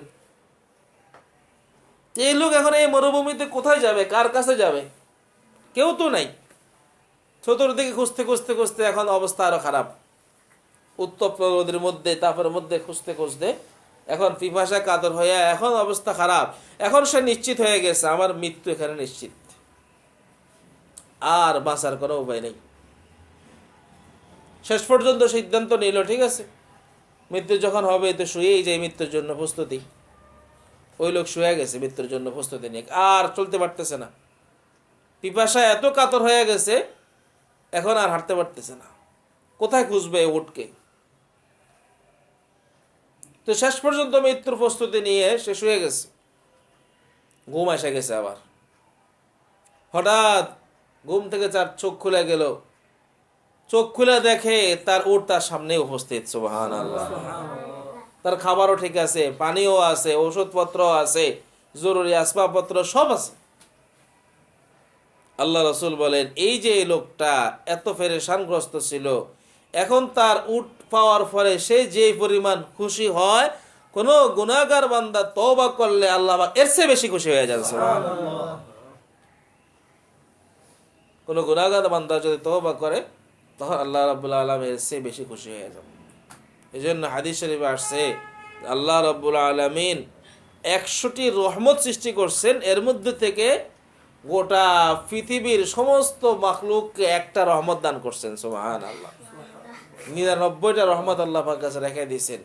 এই লোক এখন এই মরুভূমিতে কোথায় যাবে, কার কাছে যাবে? কেউ তো নাই। চতুর্দিকে খুঁজতে খুঁজতে খুঁজতে এখন অবস্থা আরো খারাপ। উত্তপ্ত নদীর মধ্যে, তাপের মধ্যে খুঁজতে খুঁজতে এখন পিপাসা কাতর হয়ে এখন অবস্থা খারাপ। এখন সে নিশ্চিত হয়ে গেছে আমার মৃত্যু এখানে নিশ্চিত, আর বাঁচার কোনো উপায় নেই। শেষ পর্যন্ত সিদ্ধান্ত নিল, ঠিক আছে মৃত্যু যখন হবে তো শুয়েই যাই, মৃত্যুর জন্য প্রস্তুতি। ওই লোক শুয়ে গেছে মৃত্যুর জন্য প্রস্তুতি নিয়ে, আর চলতে পারতেছে না, পিপাসা এত কাতর হয়ে গেছে এখন আর হাঁটতে পারতেছে না, কোথায় খুঁজবে উটকে? তো শেষ পর্যন্ত মৃত্যুর প্রস্তুতি নিয়ে সে শুয়ে গেছে, ঘুম এসে গেছে। আবার হঠাৎ ঘুম থেকে তার চোখ খুলে গেল, চোখ খুলে দেখে তার উট তার সামনে উপস্থিত। সুবহানাল্লাহ। তার খাবারও ঠিক আছে, পানিও আছে, ঔষধপত্র আছে, জরুরি আসবাবপত্র সব আছে। আল্লাহ রসুল বলেন এই যে লোকটা এত পেরেশানগ্রস্ত ছিল, এখন তার উট পাওয়ার পরে সে যে পরিমাণ খুশি হয়, কোন গুনাহগার বান্দা তওবা করলে আল্লাহ এর চেয়ে বেশি খুশি হয়ে যান। সুবহানাল্লাহ। কোন গুনাহগার বান্দা যদি তওবা করে তখন আল্লাহ রাব্বুল আলামিন এর চেয়ে বেশি খুশি হয়ে যান। এই জন্য হাদিস শরীফে আসছে আল্লাহ রাব্বুল আলামিন 100টি রহমত সৃষ্টি করছেন, এর মধ্যে থেকে গোটা পৃথিবীর সমস্ত মাখলুককে একটা রহমত দান করছেন। সুবহানাল্লাহ। 99টা রহমত আল্লাহ পাক কাছে রেখে দিয়েছেন।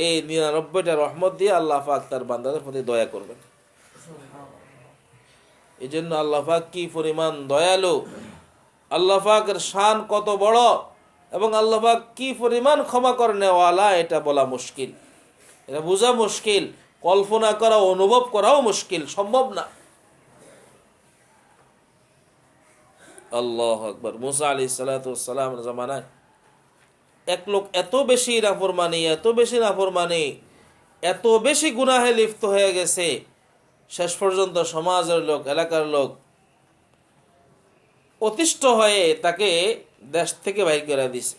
এই 99টা রহমত দিয়ে আল্লাহ পাক তার বান্দাদের প্রতি দয়া করবেন। এই জন্য আল্লাহ পাক কি পরিমাণ দয়ালু, আল্লাহ পাকের শান কত বড়, এবং আল্লাহ পাক কি পরিমাণ ক্ষমা করনেওয়ালা, এটা বলা মুশকিল, এটা বোঝা মুশকিল, কল্পনা করা, অনুভব করাও মুশকিল, সম্ভব না। আল্লাহু আকবার। মুসা আলাইহিস সালাতু ওয়াস সালামের জামানায় এক লোক এত বেশি নাফরমানি, এত বেশি গুনাহে লিপ্ত হয়ে গেছে, শেষ পর্যন্ত সমাজের লোক, এলাকার লোক অতিষ্ঠ হয়ে তাকে দেশ থেকে বাহির করে দিছে,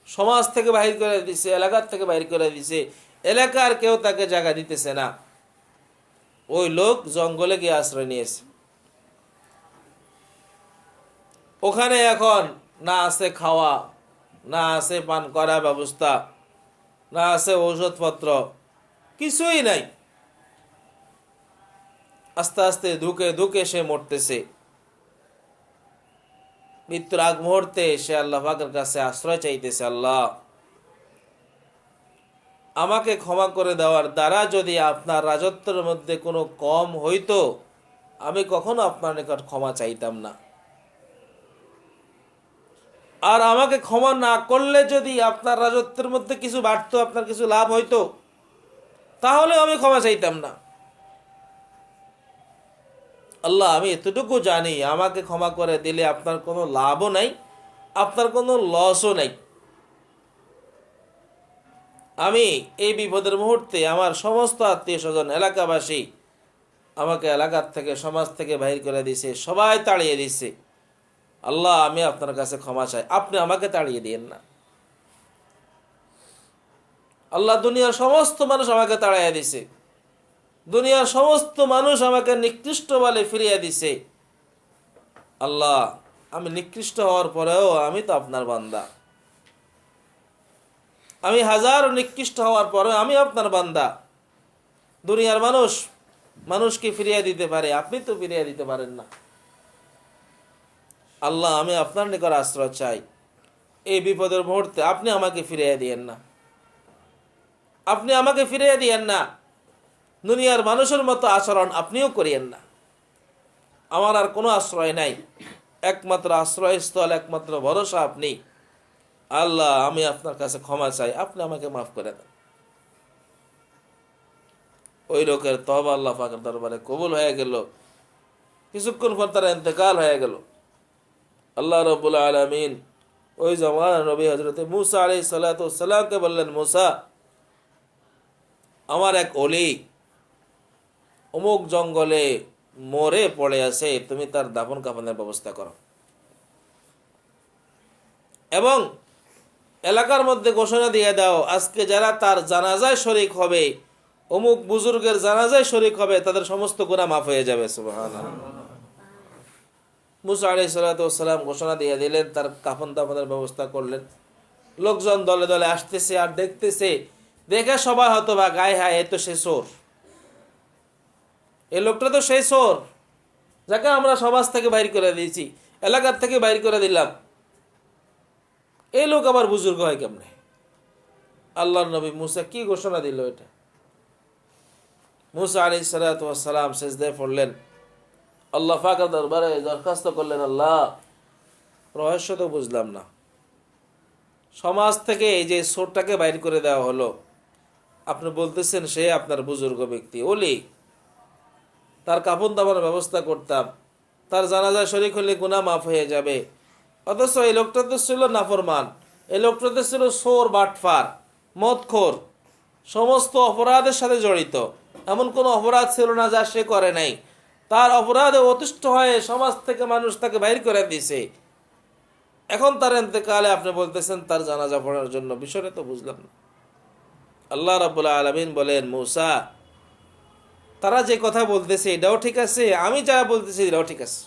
সমাজ থেকে বাহির করে দিছে, এলাকার থেকে বাহির করে দিছে। এলাকার কেউ তাকে জায়গা দিতেছে না। ওই লোক জঙ্গলে গিয়ে আশ্রয় নিয়েছে। ওখানে এখন না আছে খাওয়া, না আছে পান করা ব্যবস্থা, না আছে ঔষধপত্র, কিছুই নাই। আস্তে আস্তে ধুকে ধুকে সে মরতেছে। মৃত্যুর আগ মুহূর্তে সে আল্লাহ পাকের কাছে আশ্রয় চাইতেছে, আল্লাহ আমাকে ক্ষমা করে দেওয়ার দ্বারা যদি আপনার রাজত্বের মধ্যে কোনো কম হইতো, আমি কখনো আপনার নিকট ক্ষমা চাইতাম না। আর আমাকে ক্ষমা না করলে যদি আপনার রাজত্বের মধ্যে কিছু বাড়তো, আপনার কিছু লাভ হইতো, তাহলে আমি ক্ষমা চাইতাম না। আল্লাহ আমি এতটুকু জানি, আমাকে ক্ষমা করে দিলে আপনার কোনো লাভও নাই, আপনার কোনো লসও নাই। আমি এই বিপদের মুহূর্তে আমার সমস্ত আত্মীয় স্বজন, এলাকাবাসী আমাকে এলাকার থেকে, সমাজ থেকে বাহির করে দিয়েছে, সবাই তাড়িয়ে দিছে। আল্লাহ, আমি আপনার কাছে ক্ষমা চাই, আপনি আমাকে তাড়িয়ে দিয়েন না। আল্লাহ, দুনিয়ার সমস্ত মানুষ আমাকে তাড়িয়ে দিছে, দুনিয়ার সমস্ত মানুষ আমাকে নিকৃষ্ট বলে ফিরিয়ে দিছে। আল্লাহ, আমি নিকৃষ্ট হওয়ার পরেও আমি তো আপনার বান্দা, আমি হাজার নিকৃষ্ট হওয়ার পরেও আমি আপনার বান্দা। দুনিয়ার মানুষ মানুষকে ফিরিয়ে দিতে পারে, আপনি তো ফিরিয়ে দিতে পারেন না। আল্লাহ, আমি আপনার নিকট আশ্রয় চাই, এই বিপদের মুহূর্তে আপনি আমাকে ফিরিয়ে দিয়েন না, আপনি আমাকে ফিরিয়ে দিয়েন না। দুনিয়ার মানুষের মতো আচরণ আপনিও করিয়েন না। আমার আর কোনো আশ্রয় নাই, একমাত্র আশ্রয়স্থল, একমাত্র ভরসা আপনি। আল্লাহ, আমি আপনার কাছে ক্ষমা চাই, আপনি আমাকে মাফ করে দেন। ওই লোকের তওবা আল্লাহ পাকের দরবারে কবুল হয়ে গেল। কিছুক্ষণ পর তার ইন্তেকাল হয়ে গেল। আল্লাহ রাব্বুল আলামিন ওই জামানার নবী হযরত মূসা আলাইহিস সালাতু ওয়াস সালামকে বললেন, মূসা, আমার এক ওলি অমুক জঙ্গলে মরে পড়ে আছে, তুমি তার দাফন কাফনের ব্যবস্থা করো এবং এলাকার মধ্যে ঘোষণা দিয়ে দাও, আজকে যারা তার জানাজায় শরীক হবে, অমুক বুজুর্গের জানাজায় শরীক হবে, তাদের সমস্ত গুনাহ মাফ হয়ে যাবে। সুবহানাল্লাহ। মূসা আলাইহিস সালাতু ওয়াস সালাম ঘোষণা দিয়ে দিলেন, তার কাফন দাফনের ব্যবস্থা করলেন। লোকজন দলে দলে আসতেছে আর দেখতেছে, দেখে সবাই হতবাক, গায়ে হায়, এ তো সে চোর, এই লোকটা তো সেই চোর যাকে আমরা সমাজ থেকে বাইর করে দিয়েছি, এলাকার থেকে বাইর করে দিলাম। এই লোক আবার বুজুর্গ হয় কেমনে? আল্লাহর নবী মূসা কি ঘোষণা দিল এটা? মূসা আলাইহিস সালাতু ওয়াস সালাম সিজদায় পড়লেন, আল্লাহ পাকের দরবারে দরখাস্ত করলেন, আল্লাহ, রহস্য তো বুঝলাম না, সমাজ থেকে এই যে চোরটাকে বাইর করে দেওয়া হলো, আপনি বলতেছেন সে আপনার বুজুর্গ ব্যক্তি, ওলি, তার কাফন দাফনের ব্যবস্থা করতাম, তার জানাজা শরীক হলে গুনাহ মাফ হয়ে যাবে, অথচ এই লোকটা তো ছিল নাফরমান, এই লোকটা তো ছিল চোর, বাটফার, মদখোর, সমস্ত অপরাধের সাথে জড়িত। এমন কোনো অপরাধ ছিল না যা সে করে নাই। তার অপরাধে অতিষ্ঠ হয়ে সমাজ থেকে মানুষ তাকে বাইর করে দিয়েছে। এখন তার ইন্তেকালে আপনি বলতেছেন তার জানাজা পড়ার জন্য, বিষয়টা তো বুঝলাম না। আল্লাহ রাব্বুল আলামিন বলেন, মূসা, তারা যে কথা বলতেছে এটাও ঠিক আছে, আমি যা বলতেছি এটাও ঠিক আছে।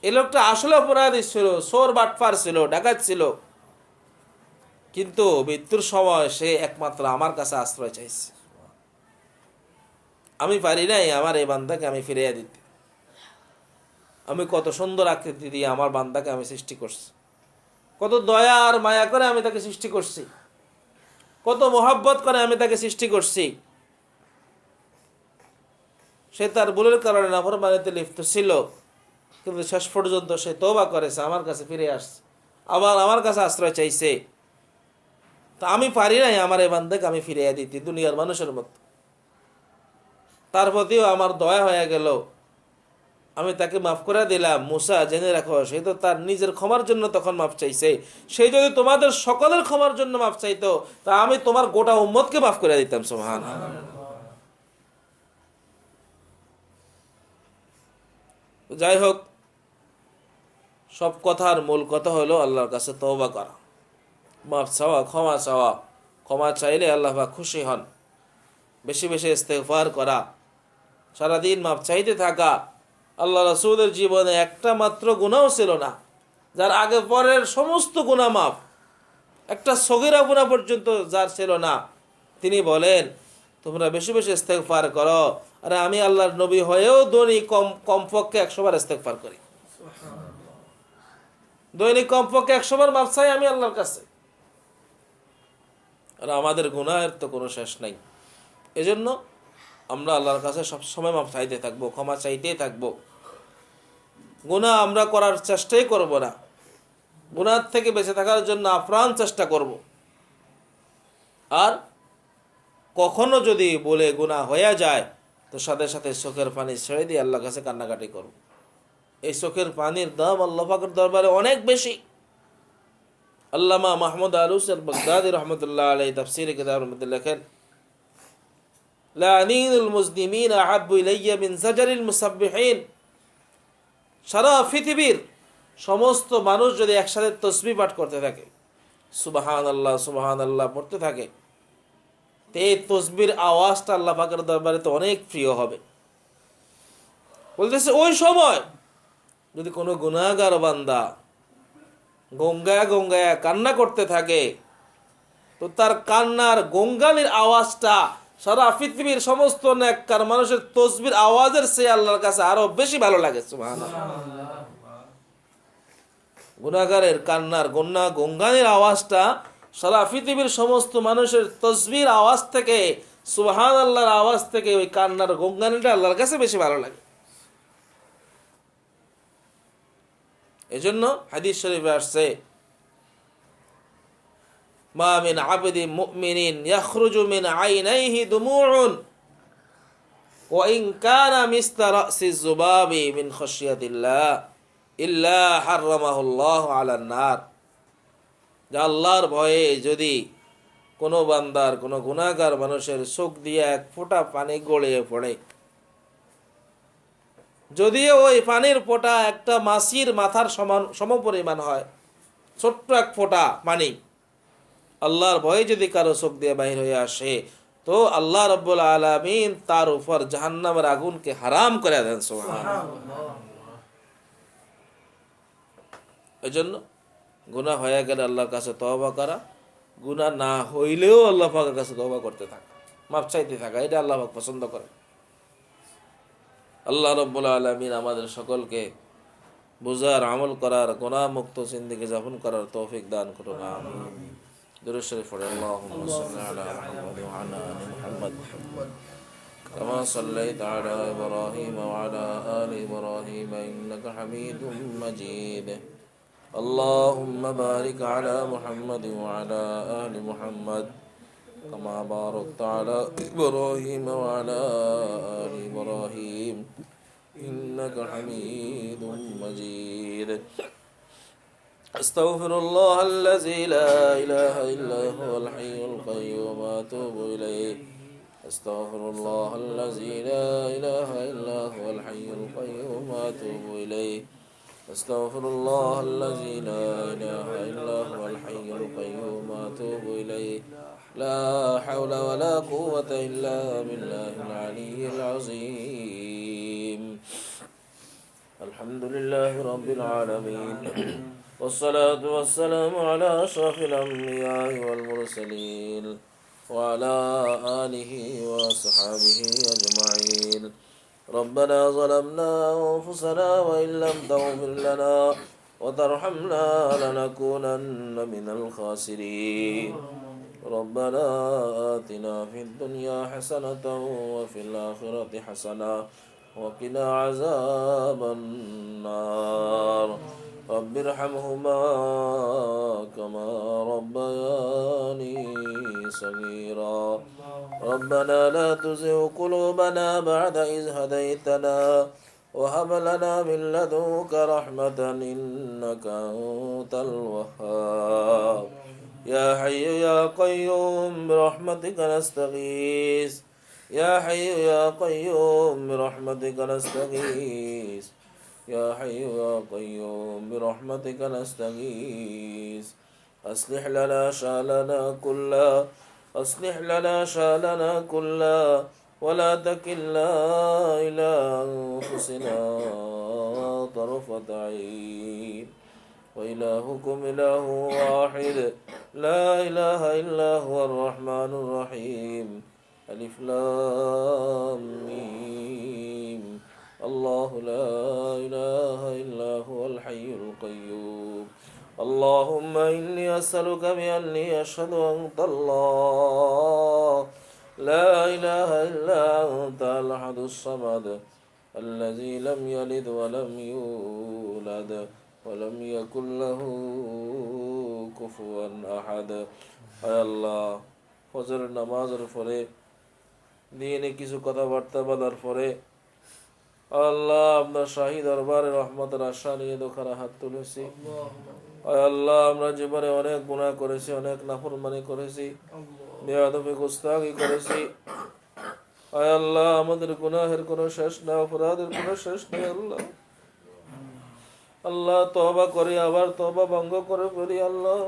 এই লোকটা আসলে অপরাধী ছিল, চোর বাটপার ছিল, ডাকাত ছিল, কিন্তু মৃত্যুর সময় সে একমাত্র আমার কাছে আশ্রয় চাইছে। আমি পারি নাই আমার এই বান্দাকে আমি ফিরিয়ে দিতে। আমি কত সুন্দর আকৃতি দিয়ে আমার বান্দাকে আমি সৃষ্টি করছি, কত দয়া আর মায়া করে আমি তাকে সৃষ্টি করছি, কত মোহাব্বত করে আমি তাকে সৃষ্টি করছি। সে তার ভুলের কারণে নাফরমানিতে লিপ্ত ছিল, কিন্তু শেষ পর্যন্ত সে তওবা করেছে, আমার কাছে ফিরে আসছে, আবার আমার কাছে আশ্রয় চাইছে। তা আমি পারি নাই আমার এই বান্দাকে আমি ফিরিয়ে দিতে দুনিয়ার মানুষের মতো। তার প্রতিও আমার দয়া হয়ে গেল, আমি তাকে মাফ করে দিলাম। মূসা, জেনে রাখো, সে তো তার নিজের ক্ষমার জন্য তখন মাফ চাইছে। সেই যদি তোমাদের সকলের ক্ষমার জন্য মাফ চাইতো, তা আমি তোমার গোটা উম্মতকে মাফ করে দিতাম। সুবহানাল্লাহ। যাই হোক, সব কথার মূল কথা হলো আল্লাহর কাছে তওবা করা, মাফ চাওয়া, ক্ষমা চাওয়া। ক্ষমা চাইলে আল্লাহ পাক খুশি হন। বেশি বেশি ইস্তেগফার করা, সারাদিন মাফ চাইতে থাকা। আল্লাহ রাসূলের জীবনে একটা মাত্র গুনাহও ছিল না যার আগে পরের সমস্ত গুনাহ মাফ, একটা সগীরা গুনাহ পর্যন্ত যার ছিল না। তিনি বলেন, তোমরা বেশি বেশি ইস্তেগফার করো। আরে আমি আল্লাহর নবী হয়েও দৈনিক কমপক্ষে 100 বার ইস্তেগফার করি, দৈনিক কমপক্ষে 100 বার মাফ চাই আমি আল্লাহর কাছে। আর আমাদের গুনাহের তো কোনো শেষ নাই। এজন্য আমরা আল্লাহর কাছে সবসময় মাফ চাইতে থাকবো, ক্ষমা চাইতেই থাকবো। গুনাহ আমরা করার চেষ্টাই করব না, গুনাহ থেকে বেঁচে থাকার জন্য আপ্রাণ চেষ্টা করব। আর কখনো যদি বলে গুনাহ হয়ে যায়, তো সাথে সাথে চোখের পানি ছেড়ে দিয়ে আল্লাহর কাছে কান্নাকাটি করব। এই চোখের পানির দাম আল্লাহ পাকের দরবারে অনেক বেশি। আল্লামা মাহমুদ আলুস বাগদাদি রহমতুল্লাহ আলাইহি তাফসীরে কিতাবের মধ্যে লেখেন, লানিনুল মুসলিমিন আহাব্বু ইলাইয়া মিন জাজারিল মুসাব্বিহিন। সারা পৃথিবীর সমস্ত মানুষ যদি একসাথে তাসবিহ পাঠ করতে থাকে, সুবহানাল্লাহ সুবহানাল্লাহ পড়তে থাকে, তো এই তাসবিহর আওয়াজটা আল্লাহ পাকের দরবারে তো অনেক প্রিয় হবে। বলতেছে ওই সময় যদি কোনো গুনাহগার বান্দা গঙ্গায় গঙ্গায় কান্না করতে থাকে, তো তার কান্নার গঙ্গালির আওয়াজটা সারা পৃথিবীর সমস্ত নেককার মানুষের তাসবিহর আওয়াজের চেয়ে আল্লাহর কাছে আরো বেশি ভালো লাগে। সুবহানাল্লাহ। গুনাহগারের কান্নার গঙ্গালির আওয়াজটা সারা পৃথিবীর সমস্ত মানুষের তাসবিহর আওয়াজ থেকে, সুবহানাল্লাহর আওয়াজ থেকে ওই কান্নার গঙ্গানিটা আল্লাহর কাছে বেশি ভালো লাগে। এজন্য হাদিস শরীফে আসছে, মা মিন আবদিন মুমিনিন ইয়াখরুজু মিন আইনাইহি দুমুউন ওয়া ইন কানা মিসলা রাসি যুবাবি মিন খাশিয়াতিল্লাহ ইল্লা হারামাহুল্লাহু আলান নার। যে আল্লাহর ভয়ে যদি কোনো বান্দার, কোনো গুনাহগার মানুষের চোখ দিয়ে এক ফোঁটা পানি গড়িয়ে পড়ে, যদিও ওই পানির ফোঁটা একটা মাছির মাথার সমপরিমাণ হয়, ছোট্ট এক ফোঁটা পানি, আল্লাহর ভয়ে যদি কারো চোখ দিয়ে বাহির হয়ে আসে, তো আল্লাহ রাব্বুল আলামিন তার উপর জাহান্নামের আগুনকে হারাম করে দেন। সুবহানাল্লাহ। এজন্য গুনাহ হয়ে গেলে আল্লাহর কাছে তওবা করা, গুনাহ না হইলেও আল্লাহ পাকের কাছে তওবা করতে থাকা, মাফ চাইতে থাকা, এটা আল্লাহ পাক পছন্দ করে। আল্লাহ রাব্বুল আলামিন আমাদের সকলকে বুঝার, আমল করার, গুনাহ মুক্ত জিন্দেগি যাপন করার তৌফিক দান করুন। আমিন। দুরূদ শরীফ পড়ে আল্লাহুম্মা সাল্লি আলা মুহাম্মাদ ওয়া আলা আলি মুহাম্মাদ কামা সাল্লাইতা আলা ইব্রাহিম ওয়া আলা আলি ইব্রাহিম ইন্নাকা হামিদুম মাজিদ। আল্লাহুম্মা বারিক আলা মুহাম্মাদ ওয়া আলা আলি মুহাম্মাদ কামা বারাকতা আলা ইব্রাহিম ওয়া আলা আলি ইব্রাহিম ইন্নাকা হামিদুম মাজিদ। أستغفر الله الذي لا إله إلا هو الحي القيوم وأتوب إليه. أستغفر الله الذي لا إله إلا هو الحي القيوم وأتوب إليه. أستغفر الله الذي لا إله إلا هو الحي القيوم وأتوب إليه. لا حول ولا قوة إلا بالله العلي العظيم. الحمد لله رب العالمين والصلاة والسلام على أشرف الأنبياء والمرسلين وعلى آله وصحبه أجمعين. ربنا ظلمنا أنفسنا وإن لم تغفر لنا وترحمنا لنكونن من الخاسرين. ربنا آتنا في الدنيا حسنة وفي الآخرة حسنة وقنا عذاب النار. رب ارحمهما كما ربياني صغيرا. ربنا لا تزغ قلوبنا بعد إذ هديتنا وهب لنا من لدنك رحمة إنك أنت الوهاب. يا حي يا قيوم برحمتك نستغيث. يا حي يا قيوم برحمتك نستغيث. يا حي يا قيوم برحمتك نستغيث. أصلح لنا شأننا كله. أصلح لنا شأننا كله ولا تكلنا إلى أنفسنا طرفة عين. وإلهكم إله واحد لا إله إلا هو الرحمن الرحيم. ألف لام ميم. الله لا إله إلا هو الحي القيوم. اللهم إني أسألك بأني أشهد أنت الله لا إله إلا أنت الأحد الصمد الذي لم يلد ولم يولد ولم يكن له كفوا أحد. আয় আল্লাহ, ফজরের নামাজের পরে দিনে কিছু কথাবার্তা বলার পরে আল্লাহ আপনার শাহী দরবারে রহমতের আশা নিয়ে দোকানে হাত তুলেছি। আয় আল্লাহ, আমরা জীবনে অনেক গুনাহ করেছি, অনেক নাফরমানি করেছি, বেয়াদবি গুস্তাখি করেছি। আয় আল্লাহ আমাদের গুনাহের কোনো শেষ নাই, অপরাধের কোনো শেষ নাই আল্লাহ। আল্লাহ তওবা করি আবার তওবা ভঙ্গ করে ফেলি আল্লাহ।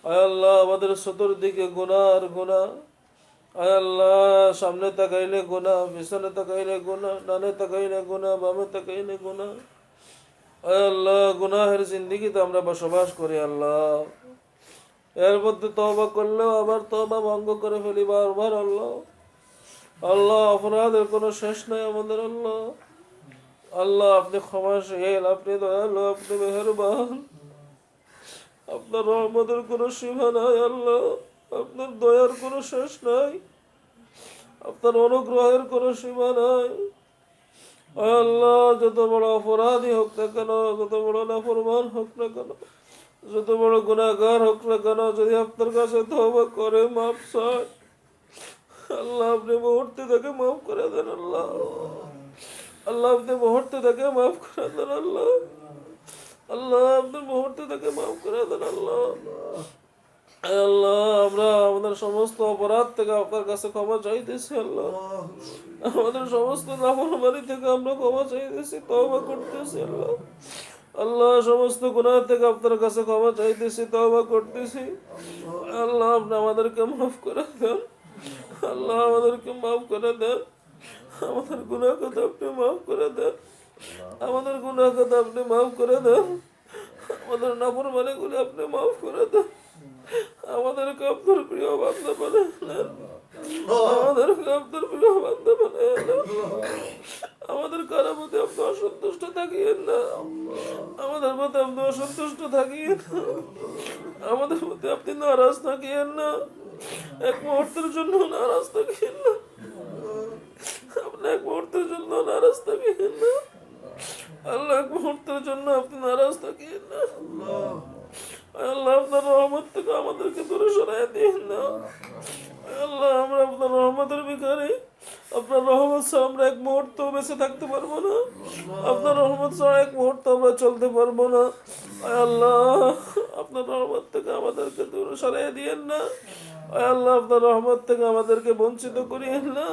আয় আল্লাহ আমাদের চতুর্দিকে গুনাহ আর গুনাহ। আয় আল্লাহ সামনে তাকাইলে গুনাহ, পিছনে তাকাইলে গুনাহ, ডানে তাকাইলে গুনাহ, বামে তাকাইলে গুনাহ। আয় আল্লাহ গুনাহের জিন্দেগিতে আমরা বসবাস করি আল্লাহ। এর মধ্যে তওবা করলেও আবার তওবা ভঙ্গ করে ফেলি বারবার আল্লাহ। আল্লাহ অপরাধের কোনো শেষ নাই আমাদের আল্লাহ। আল্লাহ আপনি ক্ষমাশীল, আপনি দয়ালু, আপনি মেহেরবান। আপনার রহমতের কোনো সীমা নাই আল্লাহ। আপনার দয়ার কোনো শেষ নাই, আপনার অনুগ্রহের কোনো সীমা নাই। আল্লাহ যত বড় অপরাধী হোক না কেন, যত বড় নাফরমান হোক না কেন, যত বড় গুনাহগার হোক না কেন, যদি আপনার কাছে তওবা করে মাফ চায় আল্লাহ আপনি মুহূর্তে তাকে মাফ করে দেন আল্লাহ। আল্লাহ আপনি মুহূর্তে তাকে মাফ করে দেন আল্লাহ। আল্লাহ আপনি মুহূর্তে তাকে মাফ করে দেন আল্লাহ। আল্লাহ আমরা আমাদের সমস্ত অপরাধ থেকে আপনার কাছে ক্ষমা চাইতেছি আল্লাহ। আমাদের সমস্ত নাফরমানি থেকে আমরা ক্ষমা চাইতেছি, তওবা করতেছি আল্লাহ। আল্লাহ সমস্ত গুনাহ থেকে আপনার কাছে ক্ষমা চাইতেছি, তওবা করতেছি আল্লাহ। আপনি আমাদেরকে মাফ করে দেন আল্লাহ, আমাদেরকে মাফ করে দেন। আমাদের গুনাহ কথা আপনি মাফ করে দেন, আমাদের গুনাহ কথা আপনি মাফ করে দেন, আমাদের নাফরমানিগুলি আপনি মাফ করে দেন। আমাদেরকে আপনার প্রিয় বান্দা বানায় নেন, আমাদেরকে আপনার প্রিয় বান্দা বানায় নেন। আমাদের কারো মধ্যে আপনি অসন্তুষ্ট থাকিয়েন না, আমাদের মধ্যে আপনি অসন্তুষ্ট থাকিয়েন না, আমাদের মধ্যে আপনি নারাজ থাকিয়েন না, এক মুহূর্তের জন্য নারাজ থাকিয়েন না, আপনি এক মুহূর্তের জন্য নারাজ থাকিয়েন না আল্লাহ, এক মুহূর্তের জন্য আপনি নারাজ থাকিয়েন না আল্লাহ। আপনার রহমত থেকে আমাদেরকে দূরে সরাই দিন না আল্লাহ। আমরা আপনার রহমতের ভিখারি, আপনার রহমত ছাড়া আমরা এক মুহূর্ত বেঁচে থাকতে পারবো না, আপনার রহমত ছাড়া এক মুহূর্ত আমরা চলতে পারবো না আল্লাহ। আপনার রহমত থেকে আমাদেরকে দূরে সরাই দিয়েন না আল্লাহ। আপনার রহমত থেকে আমাদেরকে বঞ্চিত করিয়েন না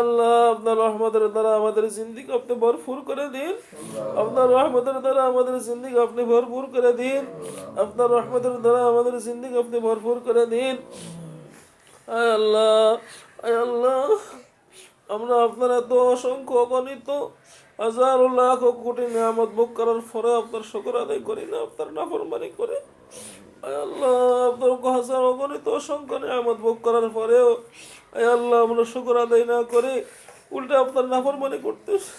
আল্লাহ। আপনার রহমতের দ্বারা আমাদের জিন্দেগি আপনি ভরপুর করে দিন, আপনার রহমতের দ্বারা আমাদের জিন্দেগি আপনি ভরপুর করে দিন, আপনার রহমতের দ্বারা আমাদের জিন্দেগি আপনি ভরপুর করে দিন আল্লাহ। আল্লাহ আমরা আপনার এত অসংখ্য অগণিত হাজার লাখ কোটি নিয়ামত ভোগ করার পরে আপনার শুকর আদায় করি না, আপনার নাফরমানি করে আল্লাহ। আপনার হাজার অগণিত অসংখ্য নিয়ামত ভোগ করার পরেও আল্লাহ আমরা শুকর আদায় না করে উল্টে আপনার নাফরমানি করতেছি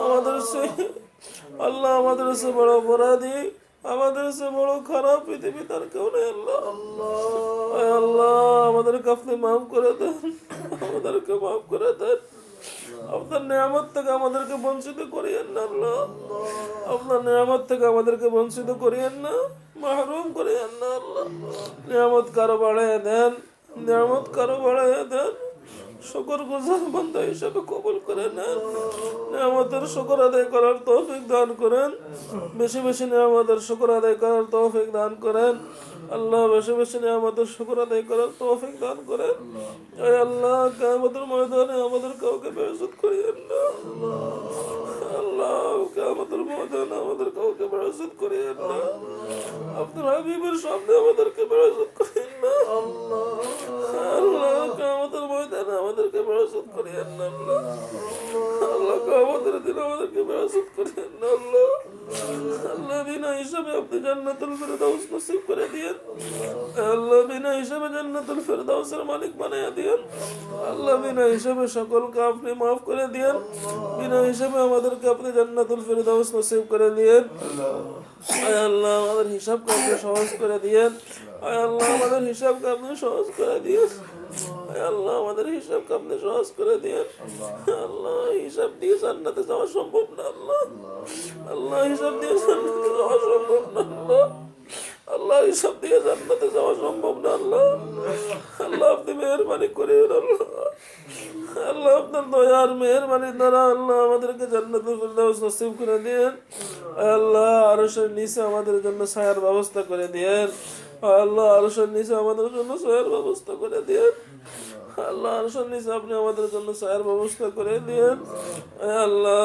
আমাদের সে আল্লাহ। আমাদের সে বড় অপরাধী, আমাদের সে বড় খারাপ পৃথিবী তার কেউ নেই আল্লাহ। আল্লাহ আমাদেরকে আপনি মাফ করে দেন, আমাদেরকে মাফ করে দেন। আপনার নিয়ামত থেকে আমাদেরকে বঞ্চিত করিয়েন না আল্লাহ, আপনার নিয়ামত থেকে আমাদেরকে বঞ্চিত করিয়েন না, মাহরুম করিয়েন না আল্লাহ। নিয়ামত কারো বাড়াইয়া দেন, নিয়ামত কারো বাড়াইয়া দেন, শুকর গুজার বান্দা হিসেবে কবুল করে নেন। নিয়ামতের শুকর আদায় করার তৌফিক দান করেন, বেশি বেশি নিয়ামতের শুকর আদায় করার তৌফিক দান করেন আল্লাহ। বেশি বেশি নিয়ামতের শুকর আদায় করার তৌফিক দান করেন আল্লাহ। কিয়ামতের ময়দানে আমাদের কাউকে বেইজ্জত করিয়েন না আল্লাহ। কিয়ামতের ময়দানে আমাদের কাউকে বেইজ্জত করিয়েন না, আপনার হাবিবের সামনে আমাদেরকে বেইজ্জত করিয়েন না আল্লাহ। কিয়ামতের ময়দানে আমাদেরকে বেইজ্জত করিয়েন না আল্লাহ। কিয়ামতের দিন আমাদেরকে বেইজ্জত করিয়েন না আল্লাহ। আল্লাহ বিনা হিসাবে আপনি জান্নাতুল ফিরদাউস নসিব করে দিয়েন আল্লাহ। বিনা হিসাবে জান্নাতুল ফিরদাউসের মালিক বানায়া দিয়েন আল্লাহ। বিনা হিসাবে সকলকে আপনি মাফ করে দিয়েন, বিনা হিসাবে আমাদেরকে আপনি জান্নাতুল ফিরদাউস নসিব করে দিয়েন আল্লাহ। আমাদের হিসাবকে আপনি সহজ করে দিয়েন আল্লাহ। আমাদের হিসাবকে আপনি সহজ করে দিয়েন আল্লাহ। আমাদের হিসাবকে আপনি সহজ করে দিয়েন আল্লাহ। হিসাব দিয়ে জান্নাতে যাওয়া সম্ভব না আল্লাহ। আল্লাহ হিসাব দিয়ে জান্নাতে যাওয়া সম্ভব না আল্লাহ। আল্লাহ হিসাব দিয়ে জান্নাতে যাওয়া সম্ভব না আল্লাহ। আল্লাহ আপনি মেহেরবানি করেন আল্লাহ। আল্লাহ আপনার দয়ার মেহেরবানির দ্বারা আল্লাহ আমাদেরকে জান্নাতুল ফিরদাউস নসিব করে দিয়েন আল্লাহ। আরশের নিচে আমাদের জন্য ছায়ার ব্যবস্থা করে দিয়েন আল্লাহ। আরশের নিচে আমাদের জন্য ছায়ার ব্যবস্থা করে দিয়েন আল্লাহ আরশের নিচে আপনি আমাদের জন্য ছায়ার ব্যবস্থা করে দিয়েন। আল্লাহ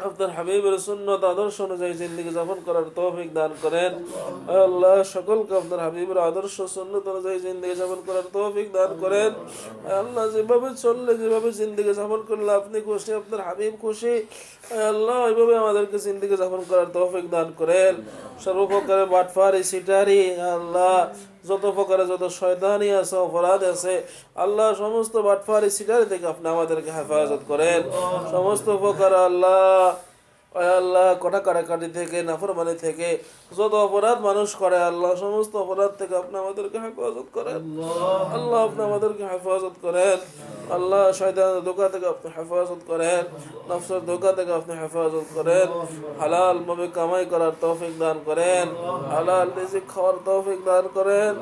আপনার হাবিবের সুন্নত আদর্শ অনুযায়ী জিন্দেগি যাপন করার তৌফিক দান করেন। আল্লাহ সকলকে আপনার হাবিবের আদর্শ সুন্নত অনুযায়ী জিন্দেগি যাপন করার তৌফিক দান করেন। আল্লাহ যেভাবে চললে, যেভাবে জিন্দেগি যাপন করলে আপনি খুশি, আপনার হাবিব খুশি, আল্লাহ ওইভাবে আমাদেরকে জিন্দেগি যাপন করার তৌফিক দান করেন। সর্বপ্রকারের বাটফারি সিটারি আল্লাহ যত প্রকারে যত শয়তানি আছে, অপরাধ আছে, আল্লাহ সমস্ত বাটফারি সিটারি থেকে আপনি আমাদেরকে হেফাজত করেন। সমস্ত প্রকার আল্লাহ আল্লাহ কটা কাটাকাটি থেকে, নাফরমানি থেকে যত অপরাধ মানুষ করে আল্লাহ সমস্ত অপরাধ থেকে আপনি আমাদেরকে হেফাজত করেন। আল্লাহ আপনি আমাদেরকে হেফাজত করেন। আল্লাহ শয়তানের ধোঁকা থেকে আপনি হেফাজত করেন, নফসের ধোঁকা থেকে আপনি হেফাজত করেন। হালাল ভাবে কামাই করার তৌফিক দান করেন, হালাল রিজিক খাওয়ার তৌফিক দান করেন,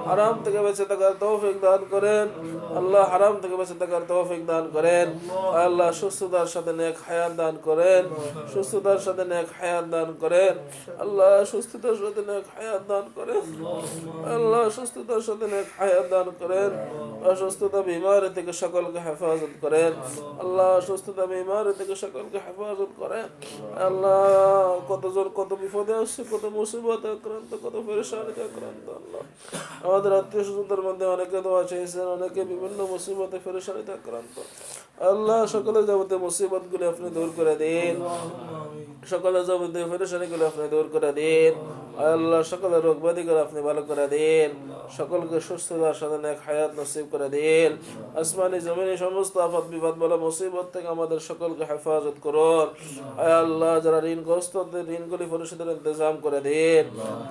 হারাম থেকে বেঁচে থাকার তৌফিক দান করেন। আল্লাহ হারাম থেকে বেঁচে থাকার তৌফিক দান করেন। আল্লাহ সুস্থতার সাথে নেক হায়াত দান করেন, সুস্থতার সাথে নেক হায়াত দান করেন। আল্লাহ সুস্থতার সাথে নেক হায়াত দান করেন। আল্লাহ সুস্থতার সাথে নেক হায়াত দান করেন। অসুস্থতা বিমারি থেকে সকলকে হেফাজত করেন। আল্লাহ অসুস্থতা বিমারি থেকে সকলকে হেফাজত করেন। আল্লাহ কতজন কত বিপদে আসছে, কত মুসিবতে আক্রান্ত, কত পেরেশানিতে আক্রান্ত। আল্লাহ আমাদের আত্মীয় স্বজনদের মধ্যে অনেকে দোয়া চেয়েছেন, অনেকে বিভিন্ন মুসিবতে পেরেশানিতে আক্রান্ত। আল্লাহ সকলের যাবতীয় মুসিবত গুলি আপনি দূর করে দিন, সকলের যাবতীয় পেরেশানি গুলো আপনি দূর করে দিন। আল্লাহ সকলের রোগ ব্যাধি করে আপনি ভালো করে দিন, সকলকে সুস্থতার সাথে নেক হায়াত নসিব করে দিন। আসমানি জমিনি সমস্ত আফত বিপদ বলা মুসিবত থেকে আমাদের সকলকে হেফাজত করুন। আল্লাহ যারা ঋণগ্রস্ত ঋণগুলি পরিশোধের ইন্তজাম করে দিন,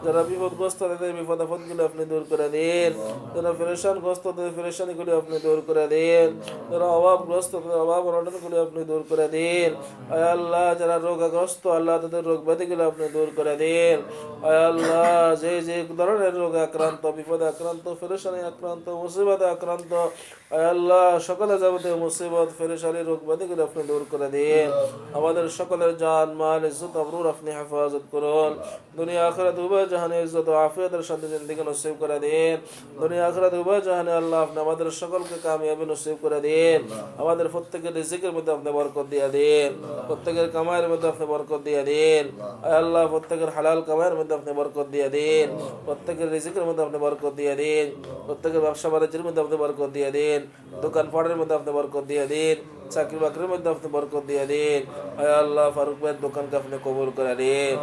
যারা বিপদগ্রস্ত তাদের বিপদ আপদ গুলি আপনি দূর করে দিন, যারা পেরেশানগ্রস্ত তাদের পেরেশানি গুলি আপনি দূর করে দিন, যারা অভাবগ্রস্ত তাদের অভাব অনটন গুলি আপনি দূর করে দিন। আল্লাহ যারা রোগগ্রস্ত আল্লাহ তাদের রোগ ব্যাধি গুলো আপনি দূর করে দিন। আল্লাহ যে যে ধরনের রোগে আক্রান্ত, বিপদে আক্রান্ত, পেরেশানি আক্রান্ত, মুসিবতে আক্রান্ত, আল্লাহ সকলে যাবতীয় মুসিবত পেরেশানি রোগ ব্যাধি গুলো আপনি দূর করে দিন। আমাদের সকলের জান মাল ইজ্জত আবরুর আপনি হেফাজত করুন। দুনিয়া আখিরাত উভয় জাহানে ইজ্জত ও আফিয়াতের সাথে জিন্দেগি নসিব করে দিন। দুনিয়া আখিরাত উভয় জাহানে আল্লাহ আপনি আমাদের সকলকে কামিয়াবি নসিব করে দিন। আমাদের প্রত্যেকের রিজিকের মধ্যে আপনি বরকত দিয়ে দিন, প্রত্যেকের কামাইয়ের মধ্যে আপনি বরকত দিয়ে দিন। আল্লাহ প্রত্যেকের হালাল কামাইয়ের মধ্যে আপনি বরকত দিয়ে দিন, প্রত্যেকের রিজিকের মধ্যে আপনি বরকত দিয়ে দিন, প্রত্যেকের ব্যবসা বাণিজ্যের মধ্যে আপনি বরকত দিয়ে দিন, দোকান পাটের মধ্যে আপনি বরকত দিয়ে দিন, চাকরি বাকরির মধ্যে আপনি বরকত দিয়ে দিন। আল্লাহ ফারুক ভাইয়ের দোকানকে আপনি কবুল করে দিন।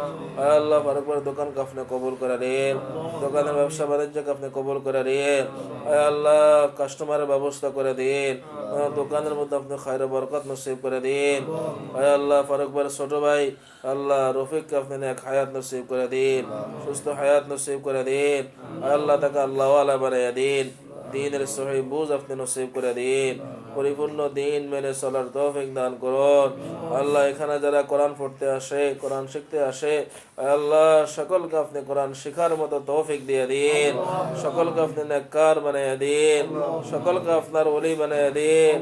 আল্লাহ ফারুক ভাইয়ের দোকানকে আপনি কবুল করে দিন, দোকানের ব্যবসা বাণিজ্যকে আপনি কবুল করে দিন। আল্লাহ কাস্টমারের ব্যবস্থা করে দিন, দোকানের মধ্যে আপনি খায়র বরকত নসিব করে দিন। আল্লাহ ফারুক ভাইয়ের ছোট ভাই আল্লাহ রফিককে আপনি নেক হায়াত নসিব করে দিন, সুস্থ হায়াত নসিব করে দিন। আল্লাহ তাকে আল্লাহ ওয়ালা বানাইয়া দিন, দ্বীনের সহি বুঝ আপনি নসিব করে দিন, পরিপূর্ণ দিন মেনে চলার তৌফিক দান করুন। আল্লাহ এখানে যারা কোরআন পড়তে আসে, কোরআন শিখতে আসে, আল্লাহ সকলকে আপনি কোরআন শেখার মতো তৌফিক দিয়ে দিন, সকলকে আপনি নেককার বানিয়ে দিন, সকলকে আপনার ওলি বানিয়ে দিন,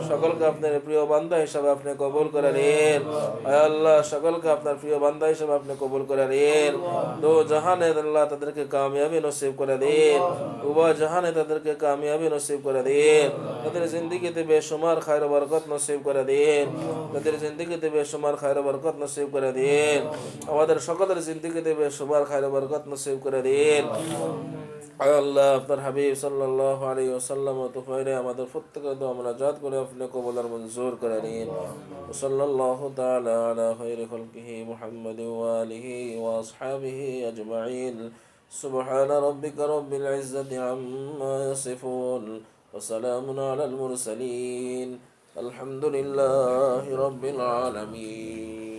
সকলকে আপনার প্রিয় বান্দা হিসাবে আপনি কবুল করে নিন। আল্লাহ সকলকে আপনার প্রিয় বান্দা হিসাবে আপনি কবুল করে নিন। দো জাহানে আল্লাহ তাদেরকে কামিয়াবি নসিব করে দিন, উভয় জাহানে তাদেরকে কামিয়াবি নসিব করে দিন, তাদের জিন্দেগিতে বেশুমার খায়র বরকত নসিব করে দিন, তাদের জিন্দেগিতে বেশুমার খায়র বরকত নসিব করে দিন, আমাদের সকলের জিন্দেগিতে বেশুমার খায়র বরকত নসিব করে দিন। আল্লাহ আপনার হাবিব সাল্লাল্লাহু আলাইহি ওয়াসাল্লাম তুফাইলে আমাদের প্রত্যেকের দোয়া মুনাজাত করে আপনি কবুল আর মঞ্জুর করে নিন। সাল্লাল্লাহু তাআলা আলা খায়রি খালকিহি মুহাম্মাদিন ওয়া আলিহি ওয়া আসহাবিহি আজমাইন। সুবহানা রাব্বিকা রাব্বিল ইজ্জাতি আম্মা ইয়াসিফুন ওয়া সালামুন আলাল মুরসালিন। আলহামদুলিল্লাহি রাব্বিল আলামিন।